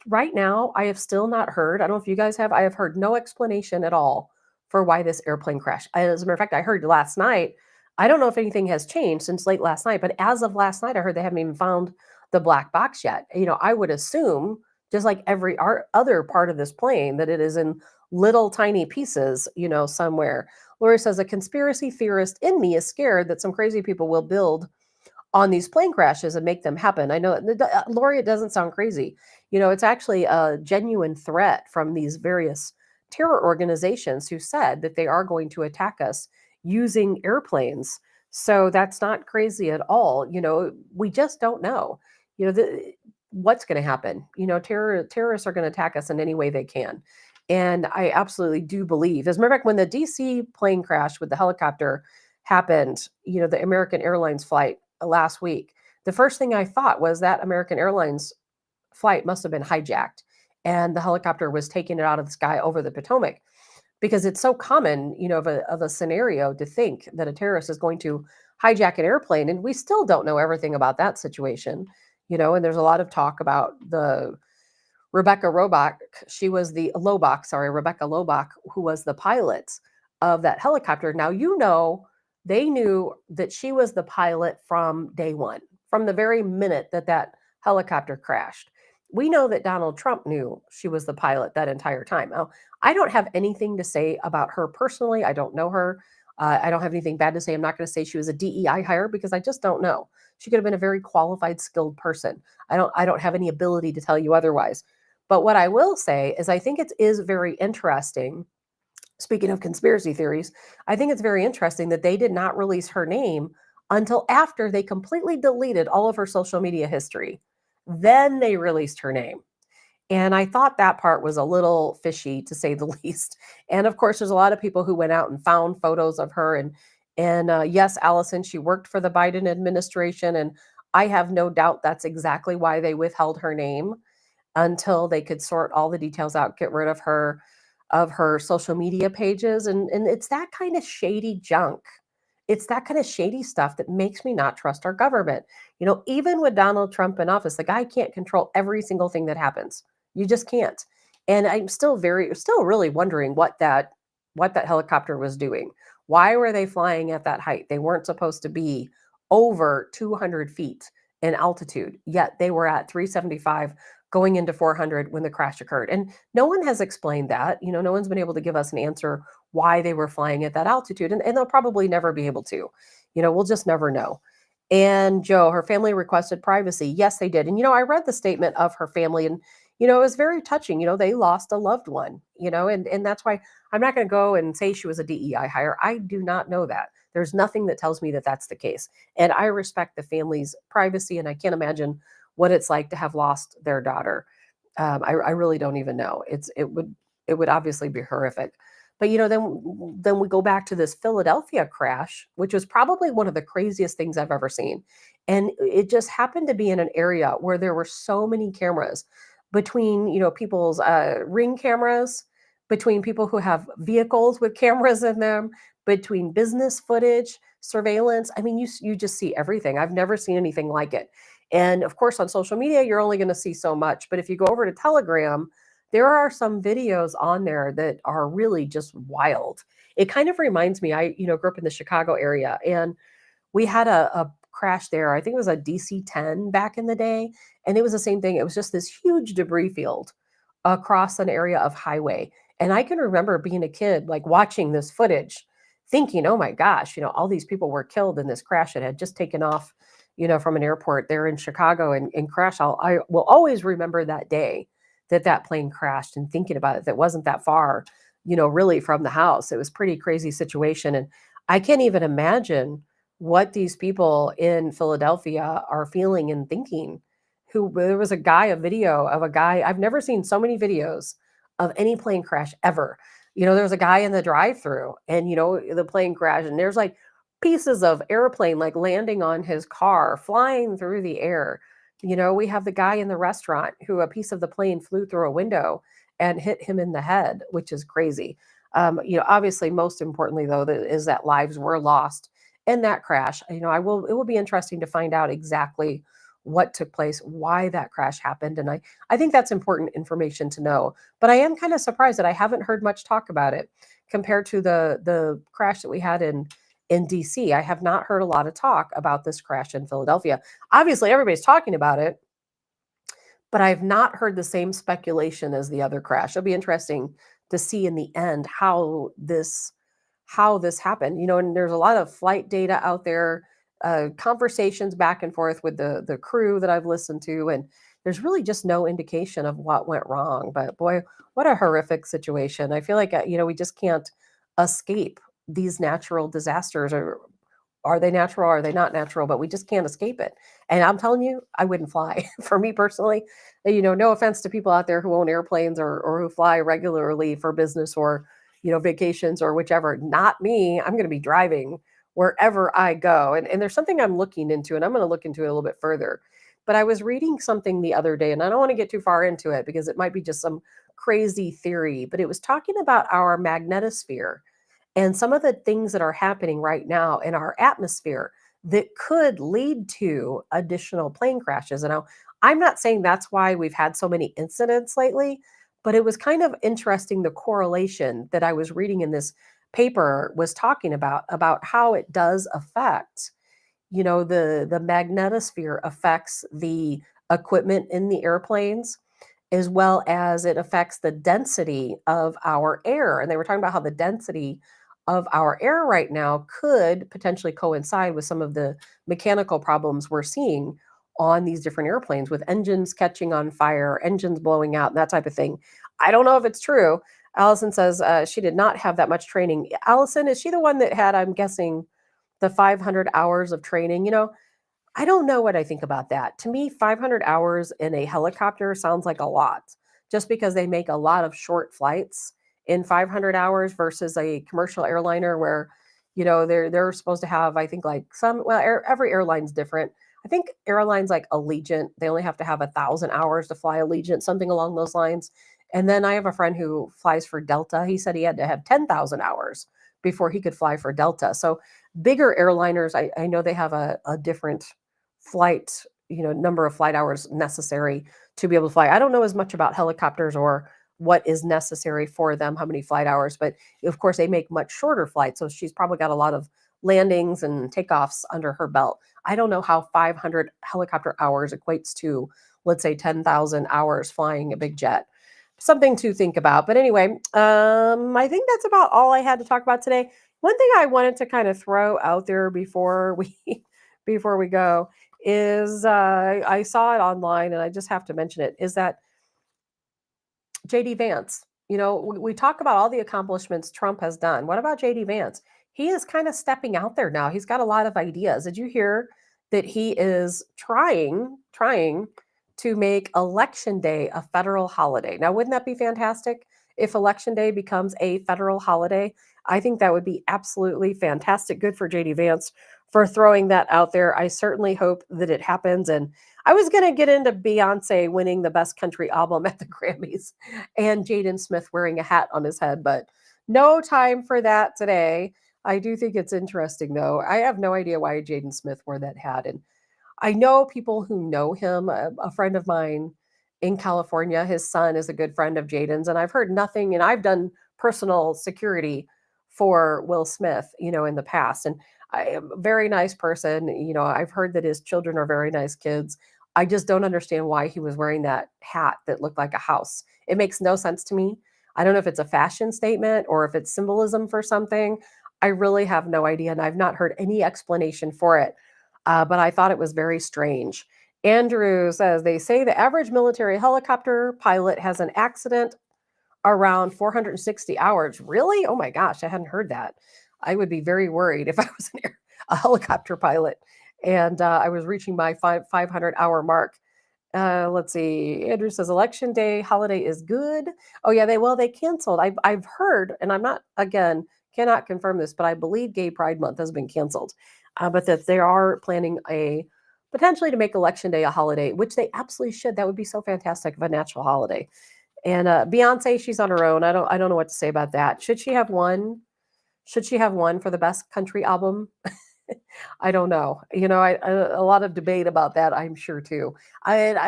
right now, I have still not heard, I don't know if you guys have, I have heard no explanation at all for why this airplane crashed. As a matter of fact, I heard last night, I don't know if anything has changed since late last night, but as of last night, I heard they haven't even found the black box yet. I would assume, just like every other part of this plane, that it is in little tiny pieces, somewhere. Lori says a conspiracy theorist in me is scared that some crazy people will build on these plane crashes and make them happen. I know, Lori, it doesn't sound crazy. It's actually a genuine threat from these various terror organizations who said that they are going to attack us using airplanes. So that's not crazy at all. We just don't know. What's going to happen. Terrorists are going to attack us in any way they can. And I absolutely do believe, as a matter of fact, when the DC plane crash with the helicopter happened, the American Airlines flight last week, the first thing I thought was that American Airlines flight must have been hijacked and the helicopter was taking it out of the sky over the Potomac, because it's so common, of a scenario to think that a terrorist is going to hijack an airplane. And we still don't know everything about that situation, and there's a lot of talk about the Rebecca Robach, she was the Lobach, sorry, Rebecca Lobach, who was the pilot of that helicopter. Now, They knew that she was the pilot from day one, from the very minute that that helicopter crashed. We know that Donald Trump knew she was the pilot that entire time. Now, I don't have anything to say about her personally. I don't know her. I don't have anything bad to say. I'm not going to say she was a DEI hire because I just don't know. She could have been a very qualified, skilled person. I don't have any ability to tell you otherwise. But what I will say is I think it is very interesting. Speaking of conspiracy theories, I think it's very interesting that they did not release her name until after they completely deleted all of her social media history. Then they released her name. And I thought that part was a little fishy to say the least. And of course, there's a lot of people who went out and found photos of her. And yes, Allison, she worked for the Biden administration, and I have no doubt that's exactly why they withheld her name until they could sort all the details out, get rid of her social media pages. And it's that kind of shady junk. It's that kind of shady stuff that makes me not trust our government. Even with Donald Trump in office, the guy can't control every single thing that happens. You just can't. And I'm still really wondering what that helicopter was doing. Why were they flying at that height? They weren't supposed to be over 200 feet in altitude, yet they were at 375 going into 400 when the crash occurred. And no one has explained that. No one's been able to give us an answer why they were flying at that altitude. And they'll probably never be able to. We'll just never know. And Joe, her family requested privacy. Yes, they did. And, I read the statement of her family, and, it was very touching. They lost a loved one, and that's why I'm not going to go and say she was a DEI hire. I do not know that. There's nothing that tells me that that's the case. And I respect the family's privacy, and I can't imagine what it's like to have lost their daughter. I really don't even know. It would obviously be horrific. But then we go back to this Philadelphia crash, which was probably one of the craziest things I've ever seen. And it just happened to be in an area where there were so many cameras between, people's ring cameras, between people who have vehicles with cameras in them, between business footage, surveillance. I mean, you just see everything. I've never seen anything like it. And of course, on social media, you're only going to see so much. But if you go over to Telegram, there are some videos on there that are really just wild. It kind of reminds me, I grew up in the Chicago area, and we had a crash there. I think it was a DC-10 back in the day, and it was the same thing. It was just this huge debris field across an area of highway. And I can remember being a kid, like watching this footage, thinking, oh my gosh, all these people were killed in this crash that had just taken off, from an airport there in Chicago and crashed. I will always remember that day that plane crashed, and thinking about it, that wasn't that far, really from the house. It was pretty crazy situation. And I can't even imagine what these people in Philadelphia are feeling and thinking. There was a video of a guy. I've never seen so many videos of any plane crash ever. There was a guy in the drive-through, and the plane crashed, and there's like pieces of airplane like landing on his car, flying through the air. We have the guy in the restaurant who a piece of the plane flew through a window and hit him in the head, which is crazy. Obviously, most importantly, though, is that lives were lost in that crash. It will be interesting to find out exactly what took place, why that crash happened. And I think that's important information to know. But I am kind of surprised that I haven't heard much talk about it compared to the crash that we had in DC. I have not heard a lot of talk about this crash in Philadelphia. Obviously, everybody's talking about it, but I've not heard the same speculation as the other crash. It'll be interesting to see in the end how this happened. And there's a lot of flight data out there, conversations back and forth with the crew that I've listened to, and there's really just no indication of what went wrong. But boy, what a horrific situation. I feel like we just can't escape these natural disasters. Or are they natural? Are they not natural? But we just can't escape it. And I'm telling you, I wouldn't fly. For me personally, no offense to people out there who own airplanes or who fly regularly for business or, vacations or whichever. Not me. I'm going to be driving wherever I go. And there's something I'm looking into, and I'm going to look into it a little bit further. But I was reading something the other day, and I don't want to get too far into it because it might be just some crazy theory, but it was talking about our magnetosphere and some of the things that are happening right now in our atmosphere that could lead to additional plane crashes. And I'm not saying that's why we've had so many incidents lately, but it was kind of interesting, the correlation that I was reading in this paper was talking about how it does affect, the magnetosphere affects the equipment in the airplanes, as well as it affects the density of our air. And they were talking about how the density of our air right now could potentially coincide with some of the mechanical problems we're seeing on these different airplanes, with engines catching on fire, engines blowing out, and that type of thing. I don't know if it's true. Allison says she did not have that much training. Allison, is she the one that had, I'm guessing, the 500 hours of training? I don't know what I think about that. To me, 500 hours in a helicopter sounds like a lot, just because they make a lot of short flights in 500 hours versus a commercial airliner where, they're supposed to have, I think, like every airline's different. I think airlines like Allegiant, they only have to have 1,000 hours to fly Allegiant, something along those lines. And then I have a friend who flies for Delta. He said he had to have 10,000 hours before he could fly for Delta. So bigger airliners, I know they have a different flight, number of flight hours necessary to be able to fly. I don't know as much about helicopters or what is necessary for them, how many flight hours, but of course they make much shorter flights. So she's probably got a lot of landings and takeoffs under her belt. I don't know how 500 helicopter hours equates to, let's say, 10,000 hours flying a big jet. Something to think about. But anyway, I think that's about all I had to talk about today. One thing I wanted to kind of throw out there before we go is I saw it online, and I just have to mention it, is that JD Vance, we talk about all the accomplishments Trump has done. What about JD Vance? He is kind of stepping out there now. He's got a lot of ideas. Did you hear that he is trying to make Election Day a federal holiday? Now, wouldn't that be fantastic if Election Day becomes a federal holiday? I think that would be absolutely fantastic. Good for JD Vance for throwing that out there. I certainly hope that it happens. And I was going to get into Beyonce winning the best country album at the Grammys and Jaden Smith wearing a hat on his head, but no time for that today. I do think it's interesting, though. I have no idea why Jaden Smith wore that hat. And I know people who know him. A friend of mine in California, his son is a good friend of Jaden's, and I've heard nothing. And I've done personal security for Will Smith, in the past. And I am a very nice person. I've heard that his children are very nice kids. I just don't understand why he was wearing that hat that looked like a house. It makes no sense to me. I don't know if it's a fashion statement or if it's symbolism for something. I really have no idea, and I've not heard any explanation for it. But I thought it was very strange. Andrew says they say the average military helicopter pilot has an accident around 460 hours. Really? Oh my gosh, I hadn't heard that. I would be very worried if I was a helicopter pilot and I was reaching my 500-hour mark. Let's see. Andrew says Election Day holiday is good. Oh yeah, they canceled. I've heard, and I'm not, again, cannot confirm this, but I believe Gay Pride Month has been canceled. But that they are planning potentially to make Election Day a holiday, which they absolutely should. That would be so fantastic of a national holiday. And Beyonce, she's on her own. I don't know what to say about that. Should she have won? Should she have won for the best country album? I don't know. A lot of debate about that, I'm sure too. And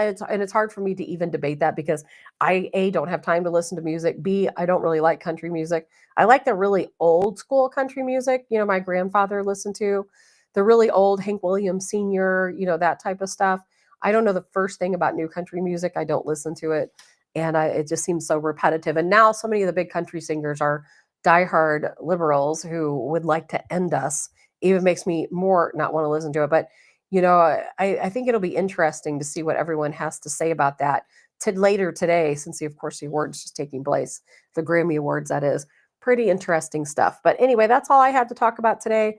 it's hard for me to even debate that because I don't have time to listen to music. B, I don't really like country music. I like the really old school country music. My grandfather listened to the really old Hank Williams Sr. That type of stuff. I don't know the first thing about new country music. I don't listen to it, and it just seems so repetitive. And now so many of the big country singers are diehard liberals who would like to end us. Even makes me more not want to listen to it. But, I think it'll be interesting to see what everyone has to say about that later today, since of course the awards just taking place, the Grammy Awards, that is. Pretty interesting stuff. But anyway, that's all I had to talk about today.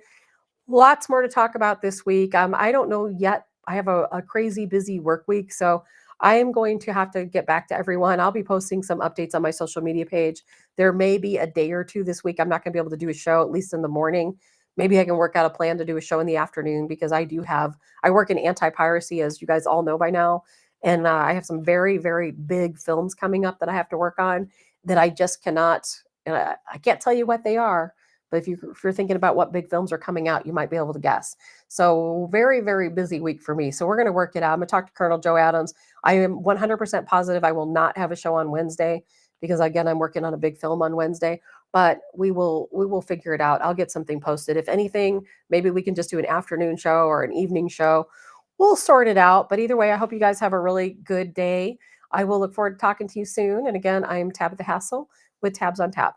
Lots more to talk about this week. I don't know yet. I have a crazy busy work week, so I am going to have to get back to everyone. I'll be posting some updates on my social media page. There may be a day or two this week I'm not going to be able to do a show, at least in the morning. Maybe I can work out a plan to do a show in the afternoon because I work in anti-piracy, as you guys all know by now. And I have some very, very big films coming up that I have to work on that I just cannot, and I can't tell you what they are. But if you're thinking about what big films are coming out, you might be able to guess. So very, very busy week for me. So we're going to work it out. I'm going to talk to Colonel Joe Adams. I am 100% positive I will not have a show on Wednesday because, again, I'm working on a big film on Wednesday. but we will figure it out. I'll get something posted. If anything, maybe we can just do an afternoon show or an evening show. We'll sort it out. But either way, I hope you guys have a really good day. I will look forward to talking to you soon. And again, I'm Tabitha Hassell with Tabs on Tap.